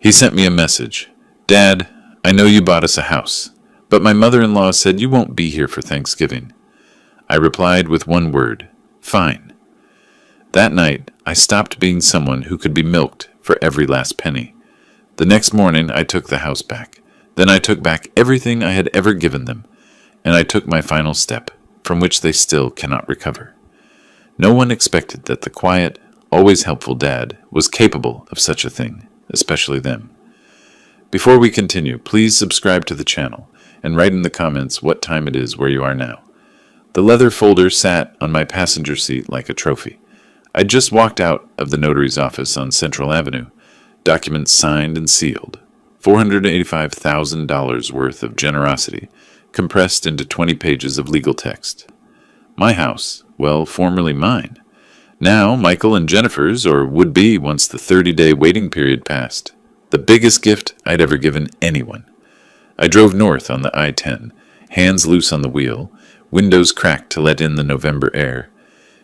He sent me a message. Dad, I know you bought us a house, but my mother-in-law said you won't be here for Thanksgiving. I replied with one word, fine. That night, I stopped being someone who could be milked for every last penny. The next morning, I took the house back. Then I took back everything I had ever given them, and I took my final step, from which they still cannot recover. No one expected that the quiet, always helpful dad was capable of such a thing, especially them. Before we continue, please subscribe to the channel and write in the comments what time it is where you are now. The leather folder sat on my passenger seat like a trophy. I'd just walked out of the notary's office on Central Avenue, documents signed and sealed, $485,000 worth of generosity, compressed into 20 pages of legal text. My house, well, formerly mine. Now Michael and Jennifer's, or would be once the 30-day waiting period passed. The biggest gift I'd ever given anyone. I drove north on the I-10, hands loose on the wheel, windows cracked to let in the November air.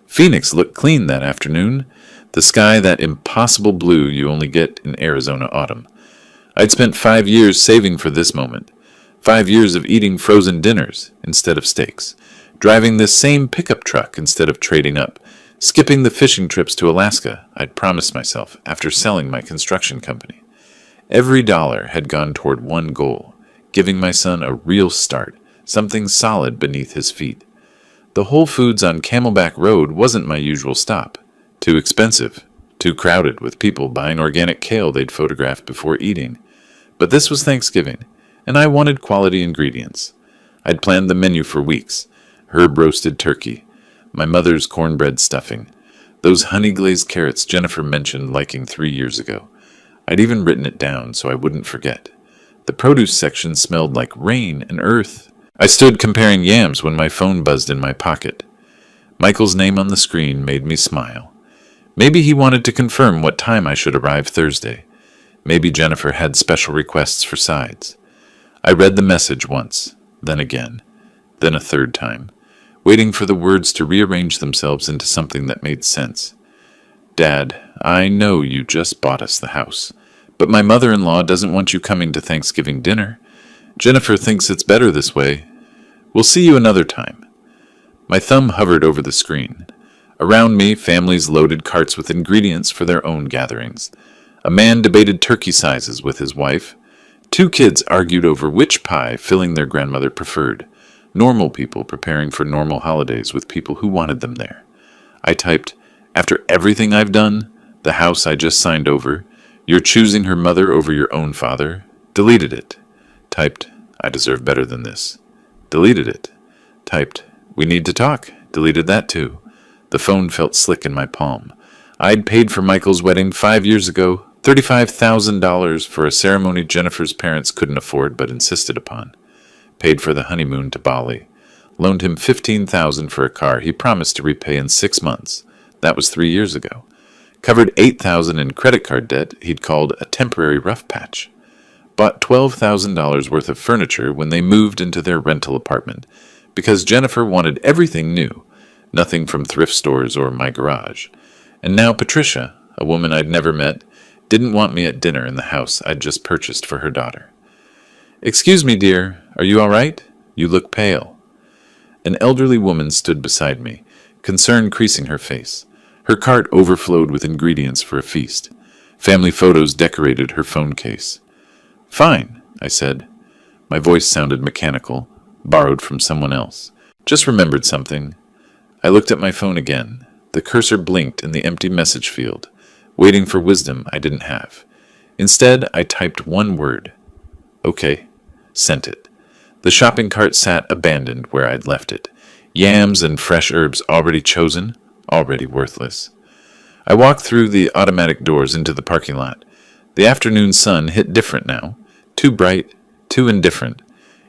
Phoenix looked clean that afternoon, the sky that impossible blue you only get in Arizona autumn. I'd spent 5 years saving for this moment, 5 years of eating frozen dinners instead of steaks, driving this same pickup truck instead of trading up, skipping the fishing trips to Alaska I'd promised myself after selling my construction company. Every dollar had gone toward one goal, giving my son a real start, something solid beneath his feet. The Whole Foods on Camelback Road wasn't my usual stop. Too expensive, too crowded with people buying organic kale they'd photographed before eating. But this was Thanksgiving, and I wanted quality ingredients. I'd planned the menu for weeks. Herb-roasted turkey, my mother's cornbread stuffing, those honey-glazed carrots Jennifer mentioned liking 3 years ago. I'd even written it down so I wouldn't forget. The produce section smelled like rain and earth. I stood comparing yams when my phone buzzed in my pocket. Michael's name on the screen made me smile. Maybe he wanted to confirm what time I should arrive Thursday. Maybe Jennifer had special requests for sides. I read the message once, then again, then a third time, waiting for the words to rearrange themselves into something that made sense. Dad, I know you just bought us the house, but my mother-in-law doesn't want you coming to Thanksgiving dinner. Jennifer thinks it's better this way. We'll see you another time. My thumb hovered over the screen. Around me, families loaded carts with ingredients for their own gatherings. A man debated turkey sizes with his wife. 2 kids argued over which pie filling their grandmother preferred. Normal people preparing for normal holidays with people who wanted them there. I typed, after everything I've done, the house I just signed over, you're choosing her mother over your own father. Deleted it. Typed, I deserve better than this. Deleted it. Typed, we need to talk. Deleted that too. The phone felt slick in my palm. I'd paid for Michael's wedding 5 years ago, $35,000 for a ceremony Jennifer's parents couldn't afford but insisted upon. Paid for the honeymoon to Bali. Loaned him $15,000 for a car he promised to repay in 6 months. That was 3 years ago. Covered $8,000 in credit card debt he'd called a temporary rough patch. Bought $12,000 worth of furniture when they moved into their rental apartment because Jennifer wanted everything new, nothing from thrift stores or my garage. And now Patricia, a woman I'd never met, didn't want me at dinner in the house I'd just purchased for her daughter. Excuse me, dear, are you all right? You look pale. An elderly woman stood beside me, concern creasing her face. Her cart overflowed with ingredients for a feast. Family photos decorated her phone case. Fine, I said. My voice sounded mechanical, borrowed from someone else. Just remembered something. I looked at my phone again. The cursor blinked in the empty message field, waiting for wisdom I didn't have. Instead, I typed one word. Okay. Sent it. The shopping cart sat abandoned where I'd left it. Yams and fresh herbs already chosen, already worthless. I walked through the automatic doors into the parking lot. The afternoon sun hit different now. Too bright, too indifferent.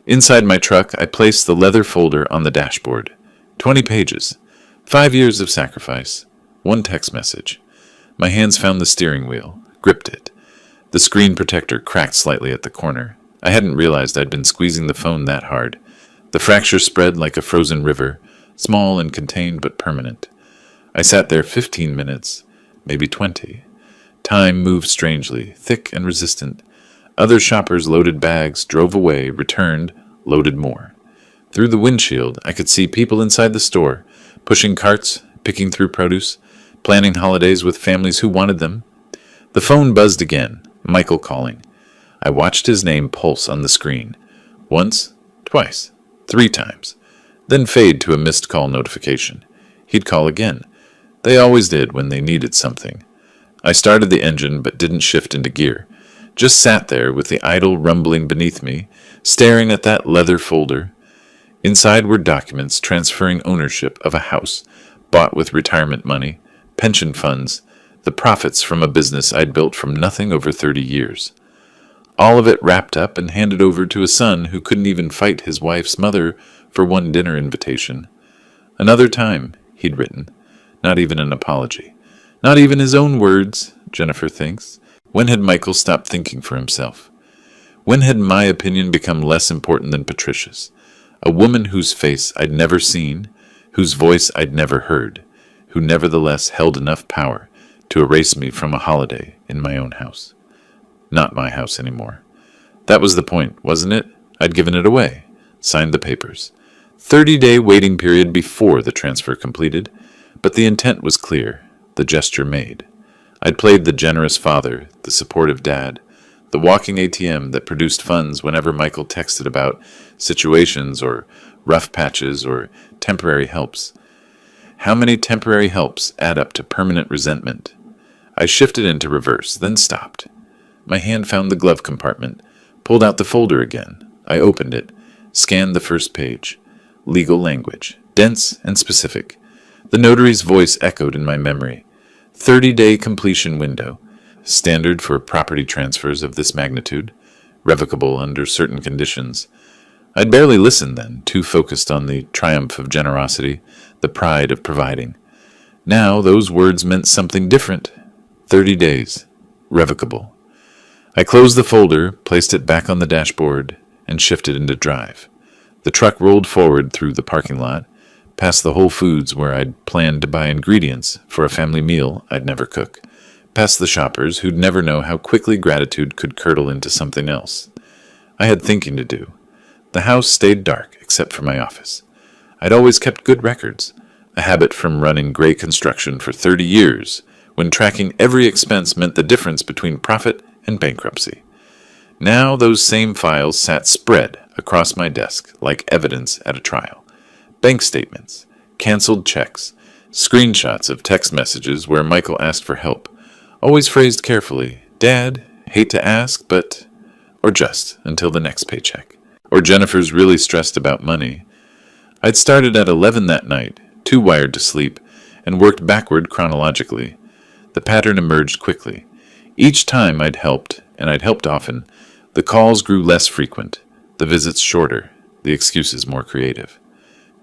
Inside my truck, I placed the leather folder on the dashboard. 20 pages. 5 years of sacrifice. 1 text message. My hands found the steering wheel, gripped it. The screen protector cracked slightly at the corner. I hadn't realized I'd been squeezing the phone that hard. The fracture spread like a frozen river, small and contained but permanent. I sat there 15 minutes, maybe 20. Time moved strangely, thick and resistant. Other shoppers loaded bags, drove away, returned, loaded more. Through the windshield, I could see people inside the store, pushing carts, picking through produce, planning holidays with families who wanted them. The phone buzzed again, Michael calling. I watched his name pulse on the screen. Once, twice, 3 times. Then fade to a missed call notification. He'd call again. They always did when they needed something. I started the engine but didn't shift into gear. Just sat there with the idle rumbling beneath me, staring at that leather folder. Inside were documents transferring ownership of a house, bought with retirement money, pension funds, the profits from a business I'd built from nothing over 30 years. All of it wrapped up and handed over to a son who couldn't even fight his wife's mother for one dinner invitation. Another time, he'd written. Not even an apology. Not even his own words, Jennifer thinks. When had Michael stopped thinking for himself? When had my opinion become less important than Patricia's? A woman whose face I'd never seen, whose voice I'd never heard, who nevertheless held enough power to erase me from a holiday in my own house. Not my house anymore. That was the point, wasn't it? I'd given it away, signed the papers. 30-day waiting period before the transfer completed, but the intent was clear, the gesture made. I'd played the generous father, the supportive dad, the walking ATM that produced funds whenever Michael texted about situations or rough patches or temporary helps. How many temporary helps add up to permanent resentment? I shifted into reverse, then stopped. My hand found the glove compartment, pulled out the folder again. I opened it, scanned the first page. Legal language, dense and specific. The notary's voice echoed in my memory. 30-day completion window, standard for property transfers of this magnitude, revocable under certain conditions. I'd barely listened then, too focused on the triumph of generosity, the pride of providing. Now those words meant something different. 30 days, revocable. I closed the folder, placed it back on the dashboard, and shifted into drive. The truck rolled forward through the parking lot, past the Whole Foods where I'd planned to buy ingredients for a family meal I'd never cook, past the shoppers who'd never know how quickly gratitude could curdle into something else. I had thinking to do. The house stayed dark, except for my office. I'd always kept good records, a habit from running gray construction for 30 years, when tracking every expense meant the difference between profit and bankruptcy. Now those same files sat spread across my desk like evidence at a trial. Bank statements, canceled checks, screenshots of text messages where Michael asked for help, always phrased carefully, "Dad, hate to ask, but..." or just until the next paycheck. Or Jennifer's really stressed about money. I'd started at 11 that night, too wired to sleep, and worked backward chronologically. The pattern emerged quickly. Each time I'd helped, and I'd helped often, the calls grew less frequent, the visits shorter, the excuses more creative.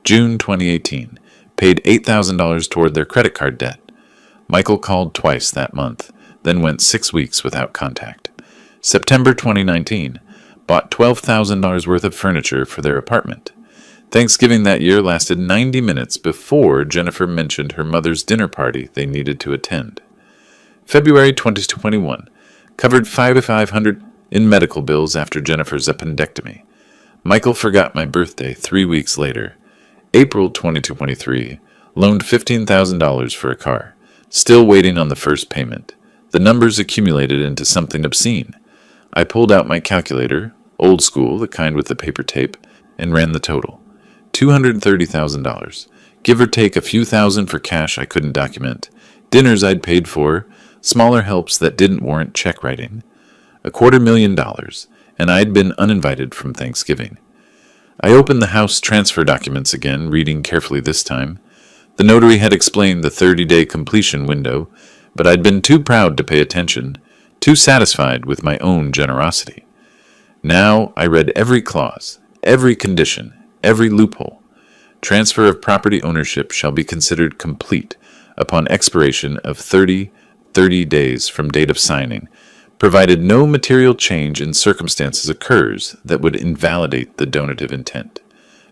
June 2018, paid $8,000 toward their credit card debt. Michael called twice that month, then went 6 weeks without contact. September 2019, bought $12,000 worth of furniture for their apartment. Thanksgiving that year lasted 90 minutes before Jennifer mentioned her mother's dinner party they needed to attend. February 2021, covered $5,500 in medical bills after Jennifer's appendectomy. Michael forgot my birthday 3 weeks later. April 2023, loaned $15,000 for a car. Still waiting on the first payment. The numbers accumulated into something obscene. I pulled out my calculator, old school, the kind with the paper tape, and ran the total. $230,000. Give or take a few thousand for cash I couldn't document. Dinners I'd paid for, smaller helps that didn't warrant check writing. $250,000, and I'd been uninvited from Thanksgiving. I opened the house transfer documents again, reading carefully this time. The notary had explained the 30-day completion window, but I'd been too proud to pay attention, too satisfied with my own generosity. Now I read every clause, every condition, every loophole. Transfer of property ownership shall be considered complete upon expiration of 30 days from date of signing, provided no material change in circumstances occurs that would invalidate the donative intent.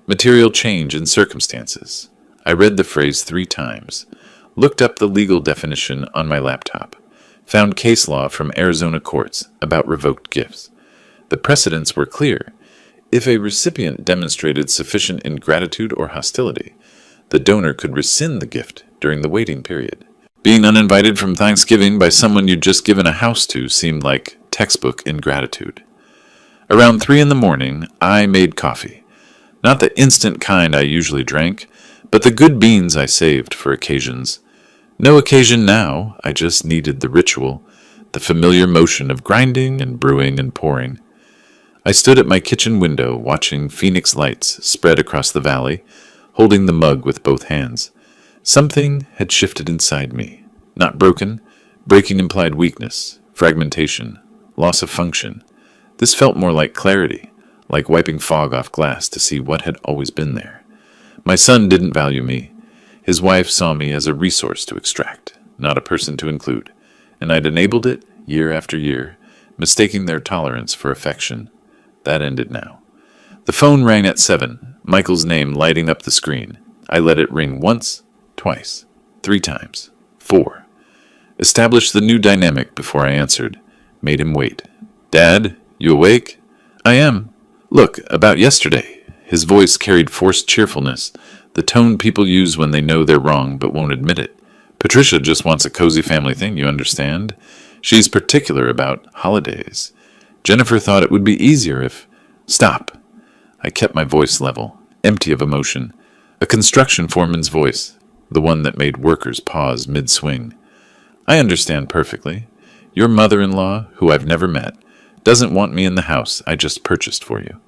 Material change in circumstances. I read the phrase 3 times, looked up the legal definition on my laptop. found case law from Arizona courts about revoked gifts. The precedents were clear. If a recipient demonstrated sufficient ingratitude or hostility, the donor could rescind the gift during the waiting period. Being uninvited from Thanksgiving by someone you'd just given a house to seemed like textbook ingratitude. Around 3 in the morning, I made coffee. Not the instant kind I usually drank, but the good beans I saved for occasions. No occasion now, I just needed the ritual, the familiar motion of grinding and brewing and pouring. I stood at my kitchen window watching Phoenix lights spread across the valley, holding the mug with both hands. Something had shifted inside me. Not broken. Breaking implied weakness, fragmentation, loss of function. This felt more like clarity, like wiping fog off glass to see what had always been there. My son didn't value me. His wife saw me as a resource to extract, not a person to include, and I'd enabled it year after year, mistaking their tolerance for affection. That ended now. The phone rang at 7, Michael's name lighting up the screen. I let it ring once, twice, 3 times, 4. Established the new dynamic before I answered. Made him wait. "Dad, you awake?" "I am." "Look, about yesterday." His voice carried forced cheerfulness, the tone people use when they know they're wrong but won't admit it. "Patricia just wants a cozy family thing, you understand? She's particular about holidays. Jennifer thought it would be easier if—" "Stop." I kept my voice level, empty of emotion. A construction foreman's voice, the one that made workers pause mid-swing. "I understand perfectly. Your mother-in-law, who I've never met, doesn't want me in the house I just purchased for you.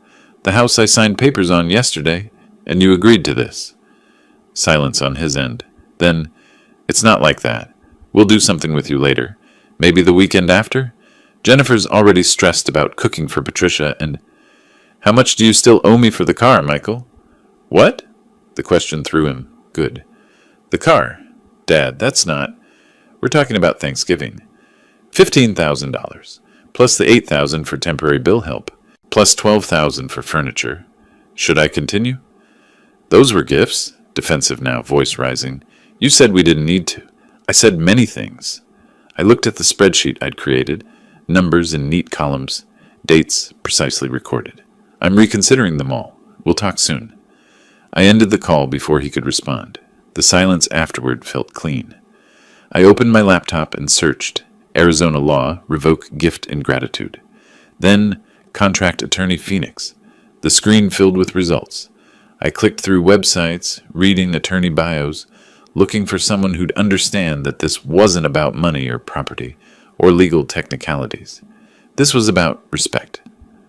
The house I signed papers on yesterday, and you agreed to this." Silence on his end. Then, "It's not like that. We'll do something with you later. Maybe the weekend after? Jennifer's already stressed about cooking for Patricia and—" "How much do you still owe me for the car, Michael?" "What?" The question threw him. Good. "The car. Dad, that's not—" "We're talking about Thanksgiving. $15,000, plus the $8,000 for temporary bill help, plus $12,000 for furniture. Should I continue?" "Those were gifts." Defensive now, voice rising. "You said we didn't need to." "I said many things." I looked at the spreadsheet I'd created, numbers in neat columns, dates precisely recorded. "I'm reconsidering them all. We'll talk soon." I ended the call before he could respond. The silence afterward felt clean. I opened my laptop and searched. Arizona law, revoke gift ingratitude. Then, contract attorney Phoenix. The screen filled with results. I clicked through websites, reading attorney bios, looking for someone who'd understand that this wasn't about money or property or legal technicalities. This was about respect,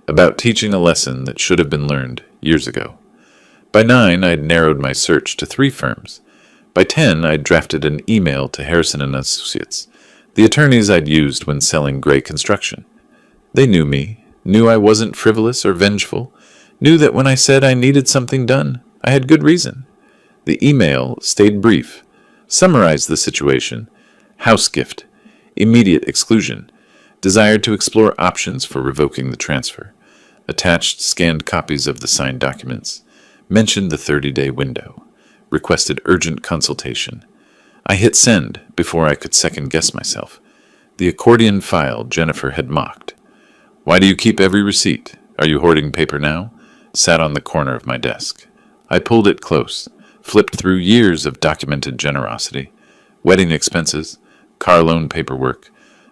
about teaching a lesson that should have been learned years ago. By 9, I'd narrowed my search to 3 firms. By 10, I'd drafted an email to Harrison & Associates, the attorneys I'd used when selling Gray Construction. They knew me, knew I wasn't frivolous or vengeful, knew that when I said I needed something done, I had good reason. The email stayed brief, summarized the situation: house gift, immediate exclusion, desired to explore options for revoking the transfer, attached scanned copies of the signed documents, mentioned the 30-day window, requested urgent consultation. I hit send before I could second-guess myself. The accordion file Jennifer had mocked. "Why do you keep every receipt? Are you hoarding paper now?" Sat on the corner of my desk. I pulled it close, flipped through years of documented generosity, wedding expenses, car loan paperwork,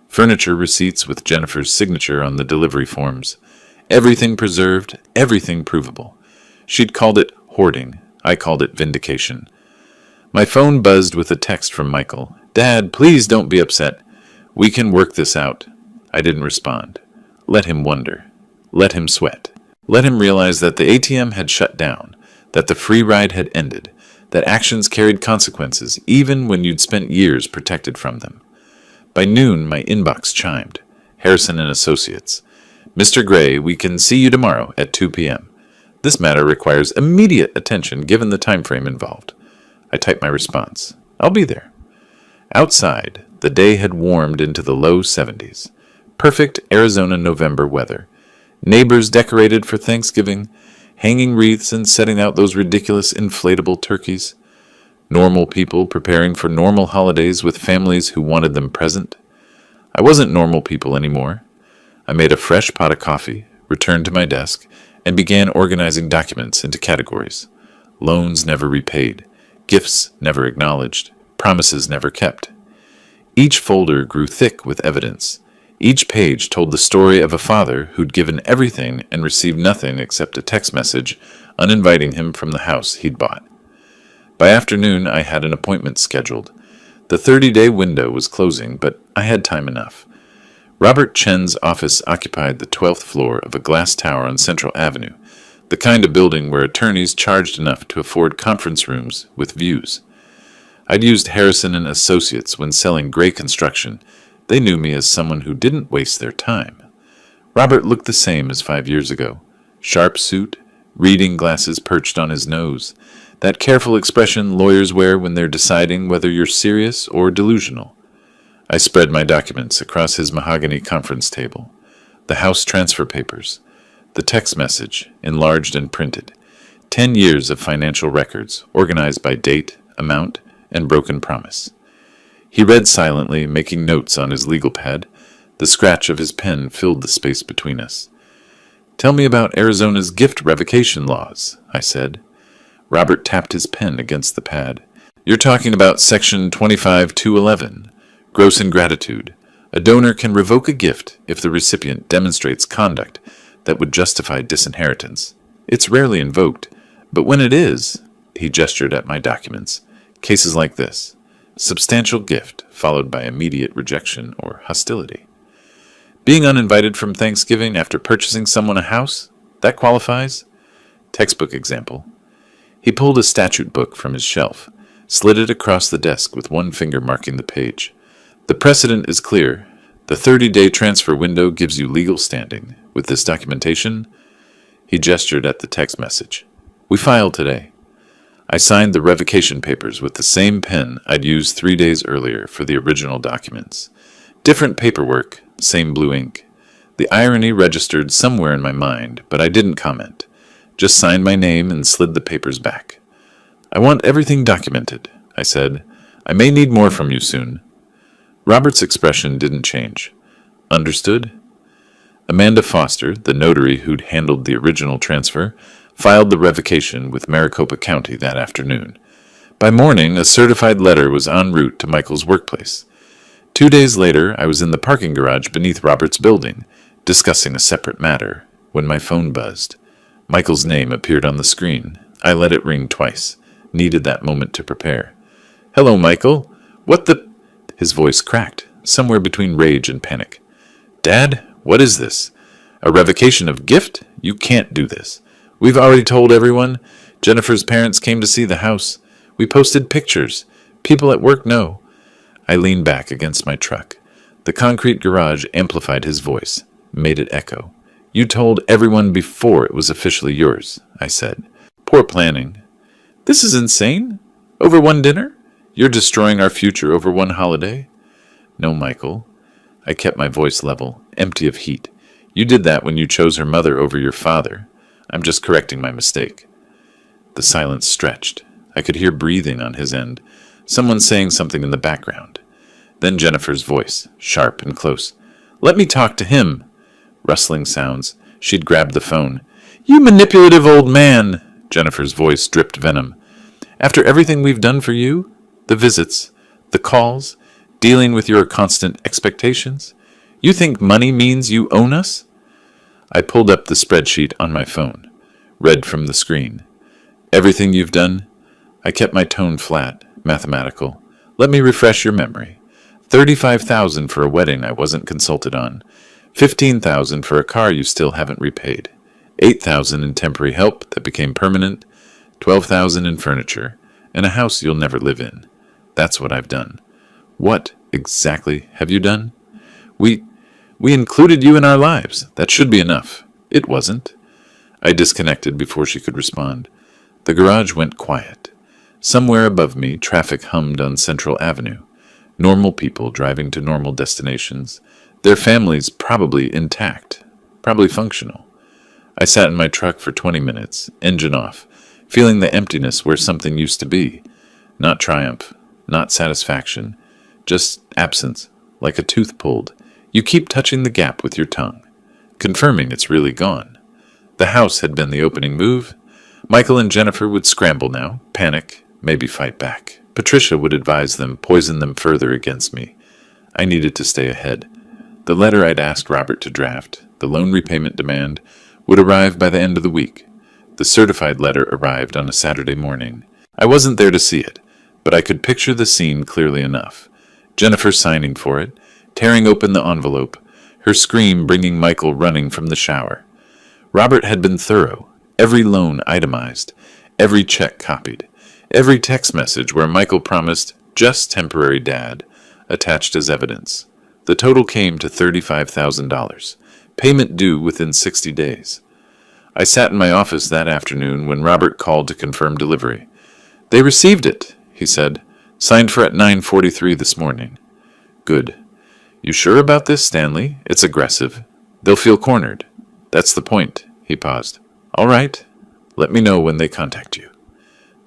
furniture receipts with Jennifer's signature on the delivery forms. Everything preserved, everything provable. She'd called it hoarding. I called it vindication. My phone buzzed with a text from Michael. "Dad, please don't be upset. We can work this out." I didn't respond. Let him wonder. Let him sweat. Let him realize that the ATM had shut down, that the free ride had ended, that actions carried consequences even when you'd spent years protected from them. By noon, my inbox chimed. Harrison & Associates. "Mr. Gray, we can see you tomorrow at 2 p.m. This matter requires immediate attention given the time frame involved." I typed my response. "I'll be there." Outside, the day had warmed into the low 70s. Perfect Arizona November weather. Neighbors decorated for Thanksgiving, hanging wreaths and setting out those ridiculous inflatable turkeys. Normal people preparing for normal holidays with families who wanted them present. I wasn't normal people anymore. I made a fresh pot of coffee, returned to my desk, and began organizing documents into categories. Loans never repaid, gifts never acknowledged, promises never kept. Each folder grew thick with evidence. Each page told the story of a father who'd given everything and received nothing except a text message uninviting him from the house he'd bought. By afternoon, I had an appointment scheduled. The 30-day window was closing, but I had time enough. Robert Chen's office occupied the 12th floor of a glass tower on Central Avenue, the kind of building where attorneys charged enough to afford conference rooms with views. I'd used Harrison and Associates when selling Gray Construction. They knew me as someone who didn't waste their time. Robert looked the same as 5 years ago. Sharp suit, reading glasses perched on his nose. That careful expression lawyers wear when they're deciding whether you're serious or delusional. I spread my documents across his mahogany conference table. The house transfer papers. The text message, enlarged and printed. 10 years of financial records, organized by date, amount, and broken promise. He read silently, making notes on his legal pad. The scratch of his pen filled the space between us. "Tell me about Arizona's gift revocation laws," I said. Robert tapped his pen against the pad. "You're talking about Section 25-211, gross ingratitude. A donor can revoke a gift if the recipient demonstrates conduct that would justify disinheritance. It's rarely invoked, but when it is," he gestured at my documents, "cases like this. Substantial gift, followed by immediate rejection or hostility. Being uninvited from Thanksgiving after purchasing someone a house, that qualifies? Textbook example." He pulled a statute book from his shelf, slid it across the desk with one finger marking the page. "The precedent is clear. The 30-day transfer window gives you legal standing. With this documentation," he gestured at the text message, "we file today." I signed the revocation papers with the same pen I'd used 3 days earlier for the original documents. Different paperwork, same blue ink. The irony registered somewhere in my mind, but I didn't comment. Just signed my name and slid the papers back. "I want everything documented," I said. "I may need more from you soon." Robert's expression didn't change. "Understood?" Amanda Foster, the notary who'd handled the original transfer, filed the revocation with Maricopa County that afternoon. By morning, a certified letter was en route to Michael's workplace. 2 days later, I was in the parking garage beneath Robert's building, discussing a separate matter, when my phone buzzed. Michael's name appeared on the screen. I let it ring twice. Needed that moment to prepare. "Hello, Michael. What the—" His voice cracked, somewhere between rage and panic. "Dad, what is this? A revocation of gift? You can't do this. We've already told everyone. Jennifer's parents came to see the house. We posted pictures. People at work know." I leaned back against my truck. The concrete garage amplified his voice, made it echo. "You told everyone before it was officially yours," I said. "Poor planning." "This is insane. Over one dinner? You're destroying our future over one holiday." "No, Michael." I kept my voice level, empty of heat. "You did that when you chose her mother over your father. I'm just correcting my mistake." The silence stretched. I could hear breathing on his end, someone saying something in the background. Then Jennifer's voice, sharp and close. "Let me talk to him." Rustling sounds. She'd grabbed the phone. "You manipulative old man!" Jennifer's voice dripped venom. "After everything we've done for you, the visits, the calls, dealing with your constant expectations, you think money means you own us?" I pulled up the spreadsheet on my phone, read from the screen. "Everything you've done?" I kept my tone flat, mathematical. "Let me refresh your memory. $35,000 for a wedding I wasn't consulted on. $15,000 for a car you still haven't repaid. $8,000 in temporary help that became permanent. $12,000 in furniture, and a house you'll never live in. That's what I've done." "What exactly have you done?" We included you in our lives. That should be enough." "It wasn't." I disconnected before she could respond. The garage went quiet. Somewhere above me, traffic hummed on Central Avenue. Normal people driving to normal destinations. Their families probably intact, probably functional. I sat in my truck for 20 minutes, engine off, feeling the emptiness where something used to be. Not triumph, not satisfaction, just absence, like a tooth pulled. You keep touching the gap with your tongue, confirming it's really gone. The house had been the opening move. Michael and Jennifer would scramble now, panic, maybe fight back. Patricia would advise them, poison them further against me. I needed to stay ahead. The letter I'd asked Robert to draft, the loan repayment demand, would arrive by the end of the week. The certified letter arrived on a Saturday morning. I wasn't there to see it, but I could picture the scene clearly enough. Jennifer signing for it, tearing open the envelope, her scream bringing Michael running from the shower. Robert had been thorough, every loan itemized, every check copied, every text message where Michael promised just temporary dad attached as evidence. The total came to $35,000, payment due within 60 days. I sat in my office that afternoon when Robert called to confirm delivery. They received it, he said. Signed for at 9:43 this morning. Good. You sure about this, Stanley? It's aggressive. They'll feel cornered. That's the point. He paused. All right. Let me know when they contact you.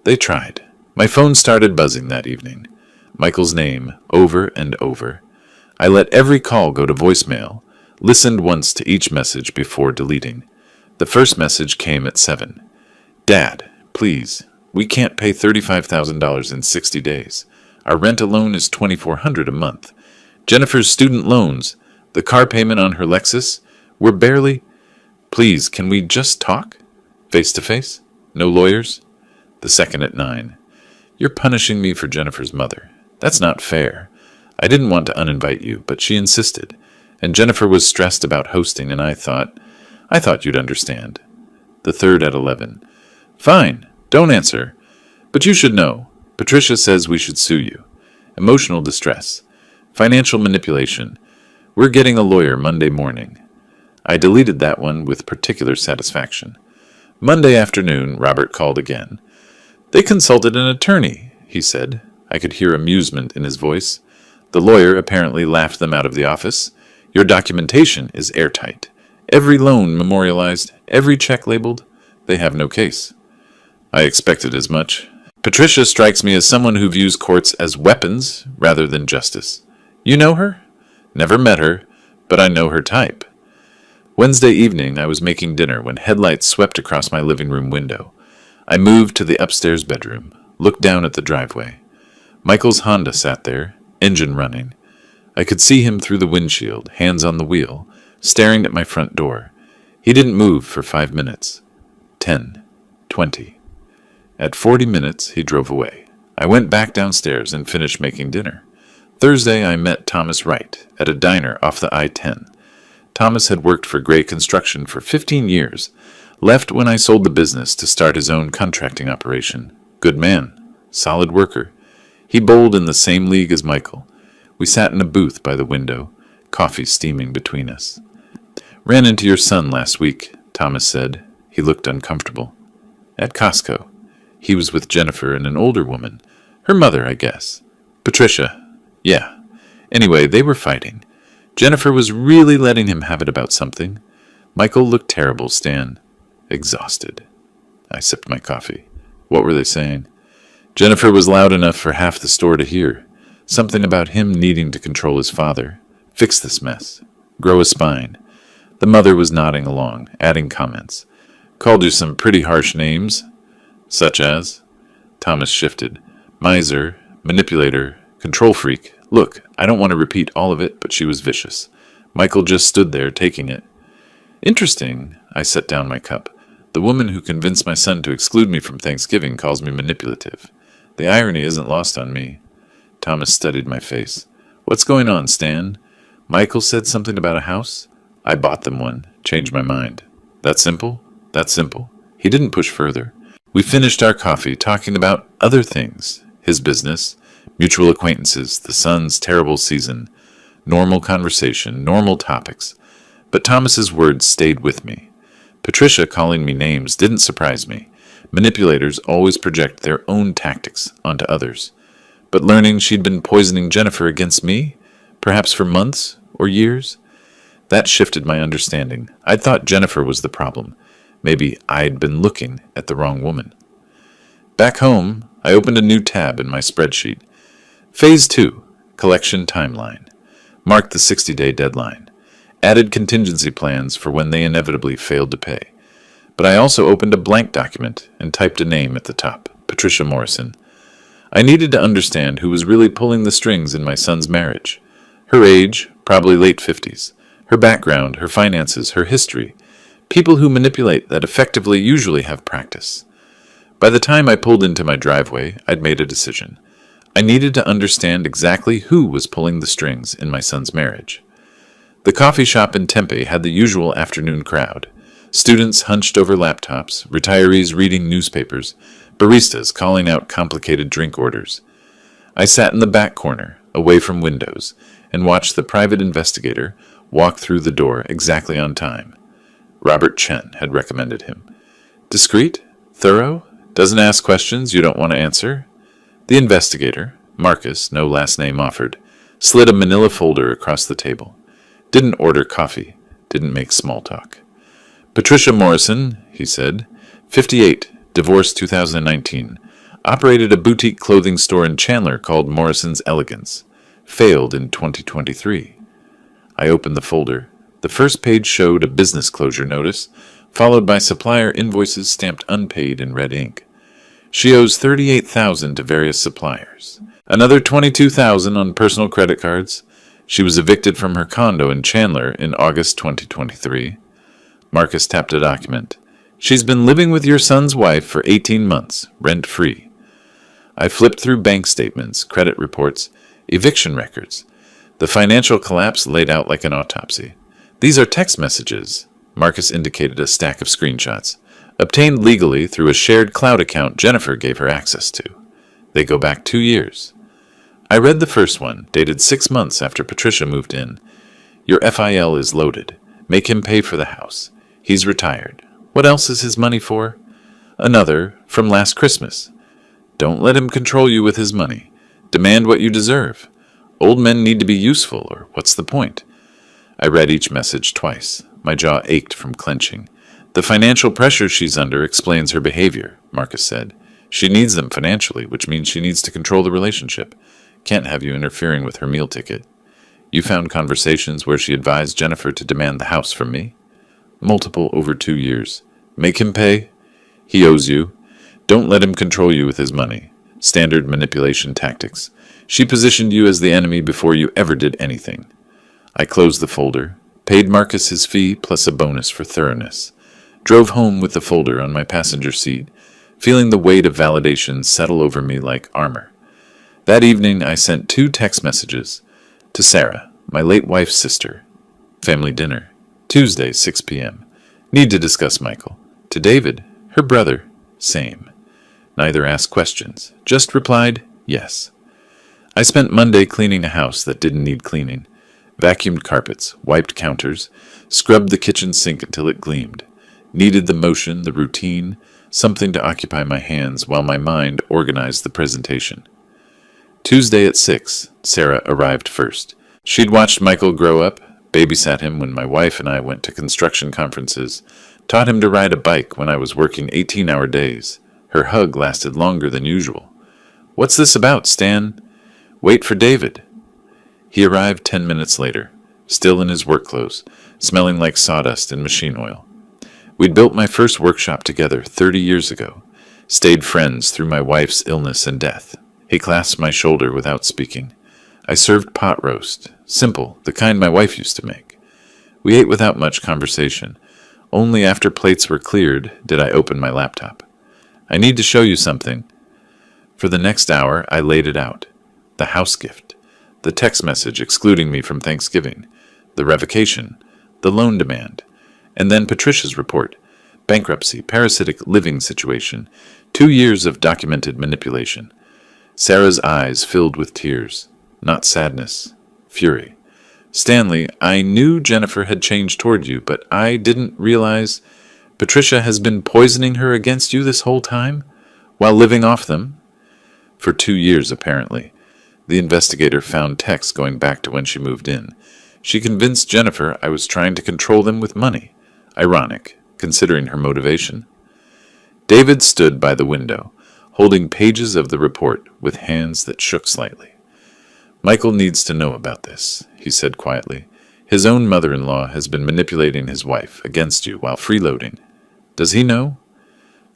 They tried. My phone started buzzing that evening. Michael's name, over and over. I let every call go to voicemail, listened once to each message before deleting. The first message came at 7. Dad, please. We can't pay $35,000 in 60 days. Our rent alone is $2,400 a month. Jennifer's student loans, the car payment on her Lexus, we're barely... Please, can we just talk? Face to face? No lawyers? The second at 9. You're punishing me for Jennifer's mother. That's not fair. I didn't want to uninvite you, but she insisted. And Jennifer was stressed about hosting, and I thought you'd understand. The third at 11. Fine. Don't answer. But you should know. Patricia says we should sue you. Emotional distress. Financial manipulation. We're getting a lawyer Monday morning. I deleted that one with particular satisfaction. Monday afternoon, Robert called again. They consulted an attorney, he said. I could hear amusement in his voice. The lawyer apparently laughed them out of the office. Your documentation is airtight. Every loan memorialized, every check labeled. They have no case. I expected as much. Patricia strikes me as someone who views courts as weapons rather than justice. You know her? Never met her, but I know her type. Wednesday evening, I was making dinner when headlights swept across my living room window. I moved to the upstairs bedroom, looked down at the driveway. Michael's Honda sat there, engine running. I could see him through the windshield, hands on the wheel, staring at my front door. He didn't move for 5 minutes. 10. 20. At 40 minutes, he drove away. I went back downstairs and finished making dinner. Thursday, I met Thomas Wright at a diner off the I-10. Thomas had worked for Gray Construction for 15 years, left when I sold the business to start his own contracting operation. Good man, solid worker. He bowled in the same league as Michael. We sat in a booth by the window, coffee steaming between us. Ran into your son last week, Thomas said. He looked uncomfortable. At Costco. He was with Jennifer and an older woman. Her mother, I guess. Patricia. Yeah. Anyway, they were fighting. Jennifer was really letting him have it about something. Michael looked terrible, Stan. Exhausted. I sipped my coffee. What were they saying? Jennifer was loud enough for half the store to hear. Something about him needing to control his father. Fix this mess. Grow a spine. The mother was nodding along, adding comments. Called you some pretty harsh names. Such as? Thomas shifted. Miser, manipulator, control freak. Look, I don't want to repeat all of it, but she was vicious. Michael just stood there, taking it. Interesting. I set down my cup. The woman who convinced my son to exclude me from Thanksgiving calls me manipulative. The irony isn't lost on me. Thomas studied my face. What's going on, Stan? Michael said something about a house? I bought them one. Changed my mind. That simple? That simple. He didn't push further. We finished our coffee talking about other things. His business, mutual acquaintances, the son's terrible season, normal conversation, normal topics. But Thomas's words stayed with me. Patricia calling me names didn't surprise me. Manipulators always project their own tactics onto others. But learning she'd been poisoning Jennifer against me, perhaps for months or years, that shifted my understanding. I'd thought Jennifer was the problem. Maybe I'd been looking at the wrong woman. Back home, I opened a new tab in my spreadsheet. Phase 2, Collection Timeline. marked the 60-day deadline, added contingency plans for when they inevitably failed to pay. But I also opened a blank document and typed a name at the top, Patricia Morrison. I needed to understand who was really pulling the strings in my son's marriage. Her age, probably late 50s. Her background, her finances, her history. People who manipulate that effectively usually have practice. By the time I pulled into my driveway, I'd made a decision. I needed to understand exactly who was pulling the strings in my son's marriage. The coffee shop in Tempe had the usual afternoon crowd. Students hunched over laptops, retirees reading newspapers, baristas calling out complicated drink orders. I sat in the back corner, away from windows, and watched the private investigator walk through the door exactly on time. Robert Chen had recommended him. Discreet? Thorough? Doesn't ask questions you don't want to answer? The investigator, Marcus, no last name offered, slid a manila folder across the table. Didn't order coffee. Didn't make small talk. Patricia Morrison, he said, 58, divorced 2019. Operated a boutique clothing store in Chandler called Morrison's Elegance. Failed in 2023. I opened the folder. The first page showed a business closure notice, followed by supplier invoices stamped unpaid in red ink. She owes $38,000 to various suppliers. Another $22,000 on personal credit cards. She was evicted from her condo in Chandler in August 2023. Marcus tapped a document. She's been living with your son's wife for 18 months, rent-free. I flipped through bank statements, credit reports, eviction records. The financial collapse laid out like an autopsy. These are text messages. Marcus indicated a stack of screenshots, obtained legally through a shared cloud account Jennifer gave her access to. They go back 2 years. I read the first one, dated 6 months after Patricia moved in. Your FIL is loaded. Make him pay for the house. He's retired. What else is his money for? Another, from last Christmas. Don't let him control you with his money. Demand what you deserve. Old men need to be useful, or what's the point? I read each message twice. My jaw ached from clenching. The financial pressure she's under explains her behavior, Marcus said. She needs them financially, which means she needs to control the relationship. Can't have you interfering with her meal ticket. You found conversations where she advised Jennifer to demand the house from me? Multiple over 2 years. Make him pay? He owes you. Don't let him control you with his money. Standard manipulation tactics. She positioned you as the enemy before you ever did anything. I closed the folder, paid Marcus his fee plus a bonus for thoroughness, drove home with the folder on my passenger seat, feeling the weight of validation settle over me like armor. That evening I sent 2 text messages to Sarah, my late wife's sister. Family dinner. Tuesday, 6 p.m. Need to discuss Michael. To David, her brother. Same. Neither asked questions, just replied, yes. I spent Monday cleaning a house that didn't need cleaning. Vacuumed carpets, wiped counters, scrubbed the kitchen sink until it gleamed. Needed the motion, the routine, something to occupy my hands while my mind organized the presentation. Tuesday at 6, Sarah arrived first. She'd watched Michael grow up, babysat him when my wife and I went to construction conferences, taught him to ride a bike when I was working 18-hour days. Her hug lasted longer than usual. What's this about, Stan? Wait for David. He arrived 10 minutes later, still in his work clothes, smelling like sawdust and machine oil. We'd built my first workshop together 30 years ago, stayed friends through my wife's illness and death. He clasped my shoulder without speaking. I served pot roast, simple, the kind my wife used to make. We ate without much conversation. Only after plates were cleared did I open my laptop. I need to show you something. For the next hour, I laid it out. The house gift, the text message excluding me from Thanksgiving, the revocation, the loan demand, and then Patricia's report, bankruptcy, parasitic living situation, 2 years of documented manipulation. Sarah's eyes filled with tears, not sadness, fury. Stanley, I knew Jennifer had changed toward you, but I didn't realize Patricia has been poisoning her against you this whole time, while living off them. For 2 years, apparently. The investigator found texts going back to when she moved in. She convinced Jennifer I was trying to control them with money. Ironic, considering her motivation. David stood by the window, holding pages of the report with hands that shook slightly. Michael needs to know about this, he said quietly. His own mother-in-law has been manipulating his wife against you while freeloading. Does he know?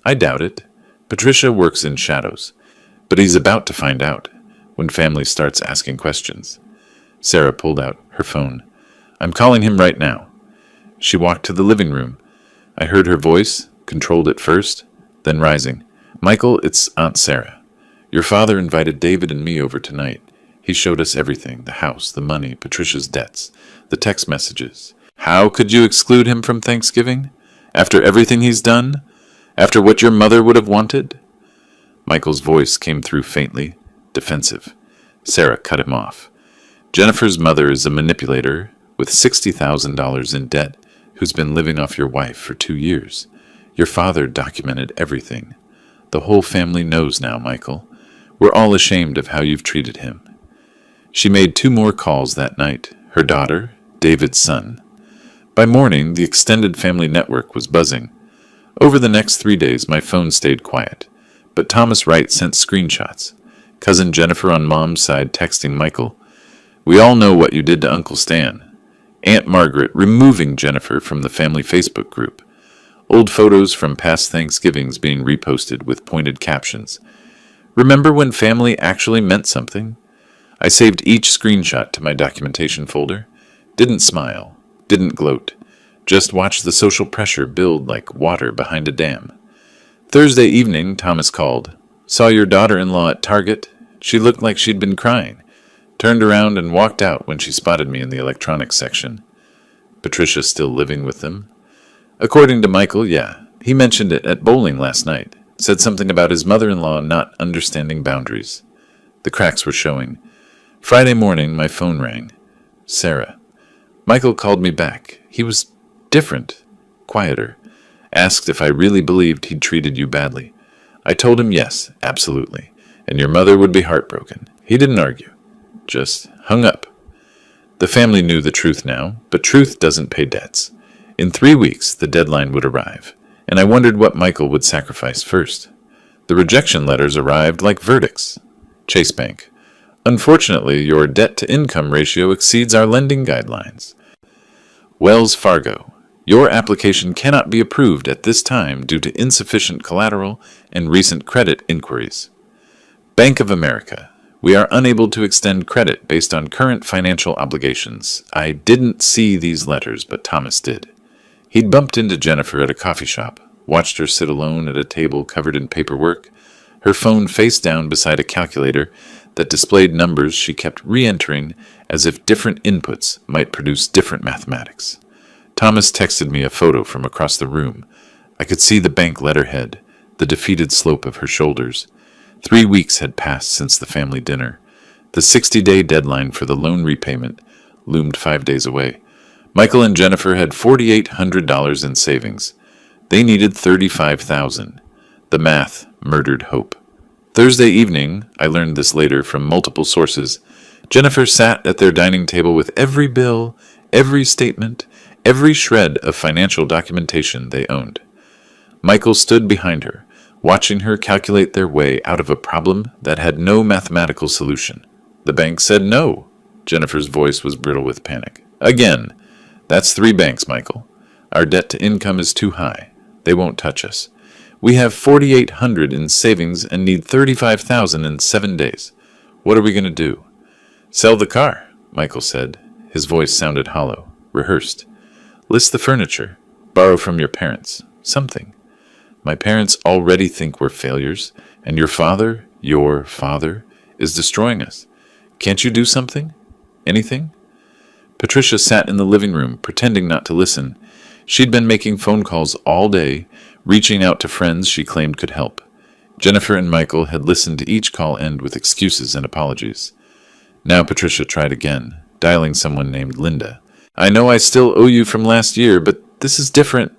I doubt it. Patricia works in shadows, but he's about to find out when family starts asking questions. Sarah pulled out her phone. I'm calling him right now. She walked to the living room. I heard her voice, controlled at first, then rising. Michael, it's Aunt Sarah. Your father invited David and me over tonight. He showed us everything, the house, the money, Patricia's debts, the text messages. How could you exclude him from Thanksgiving? After everything he's done? After what your mother would have wanted? Michael's voice came through faintly, defensive. Sarah cut him off. Jennifer's mother is a manipulator with $60,000 in debt who's been living off your wife for 2 years. Your father documented everything. The whole family knows now, Michael. We're all ashamed of how you've treated him. She made 2 more calls that night, her daughter, David's son. By morning, the extended family network was buzzing. Over the next 3 days, my phone stayed quiet, but Thomas Wright sent screenshots. Cousin Jennifer on Mom's side texting Michael, "We all know what you did to Uncle Stan." Aunt Margaret removing Jennifer from the family Facebook group. Old photos from past Thanksgivings being reposted with pointed captions. Remember when family actually meant something? I saved each screenshot to my documentation folder. Didn't smile, didn't gloat. Just watched the social pressure build like water behind a dam. Thursday evening, Thomas called. Saw your daughter-in-law at Target. She looked like she'd been crying. Turned around and walked out when she spotted me in the electronics section. Patricia still living with them? According to Michael, yeah. He mentioned it at bowling last night. Said something about his mother-in-law not understanding boundaries. The cracks were showing. Friday morning, my phone rang. Sarah. Michael called me back. He was different, quieter. Asked if I really believed he'd treated you badly. I told him yes, absolutely, and your mother would be heartbroken. He didn't argue. Just hung up. The family knew the truth now, but truth doesn't pay debts. In 3 weeks, the deadline would arrive, and I wondered what Michael would sacrifice first. The rejection letters arrived like verdicts. Chase Bank. Unfortunately, your debt-to-income ratio exceeds our lending guidelines. Wells Fargo. Your application cannot be approved at this time due to insufficient collateral and recent credit inquiries. Bank of America. We are unable to extend credit based on current financial obligations. I didn't see these letters, but Thomas did. He'd bumped into Jennifer at a coffee shop, watched her sit alone at a table covered in paperwork, her phone face down beside a calculator that displayed numbers she kept re-entering as if different inputs might produce different mathematics. Thomas texted me a photo from across the room. I could see the bank letterhead, the defeated slope of her shoulders. 3 weeks had passed since the family dinner. The 60-day deadline for the loan repayment loomed 5 days away. Michael and Jennifer had $4,800 in savings. They needed $35,000. The math murdered hope. Thursday evening, I learned this later from multiple sources, Jennifer sat at their dining table with every bill, every statement, every shred of financial documentation they owned. Michael stood behind her, watching her calculate their way out of a problem that had no mathematical solution. The bank said no. Jennifer's voice was brittle with panic. Again, that's 3 banks, Michael. Our debt to income is too high. They won't touch us. We have $4,800 in savings and need $35,000 in 7 days. What are we going to do? Sell the car, Michael said. His voice sounded hollow, rehearsed. List the furniture. Borrow from your parents. Something. My parents already think we're failures, and your father, is destroying us. Can't you do something? Anything? Patricia sat in the living room, pretending not to listen. She'd been making phone calls all day, reaching out to friends she claimed could help. Jennifer and Michael had listened to each call end with excuses and apologies. Now Patricia tried again, dialing someone named Linda. I know I still owe you from last year, but this is different.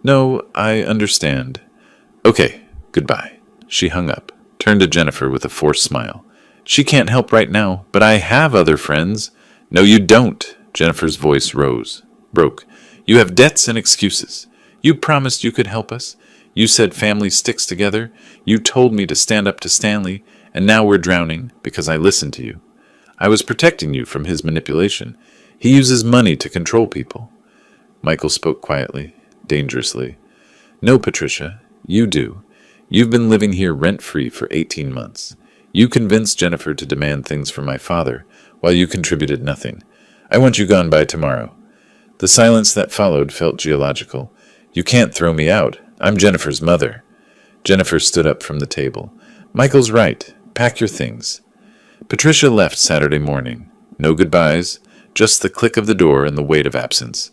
No, I understand. Okay, goodbye. She hung up, turned to Jennifer with a forced smile. She can't help right now, but I have other friends. No, you don't. Jennifer's voice broke. You have debts and excuses. You promised you could help us. You said family sticks together. You told me to stand up to Stanley, and now we're drowning because I listened to you. I was protecting you from his manipulation. He uses money to control people. Michael spoke quietly, dangerously. No, Patricia, you do. You've been living here rent-free for 18 months. You convinced Jennifer to demand things from my father, while you contributed nothing. I want you gone by tomorrow. The silence that followed felt geological. You can't throw me out. I'm Jennifer's mother. Jennifer stood up from the table. Michael's right. Pack your things. Patricia left Saturday morning. No goodbyes, just the click of the door and the weight of absence.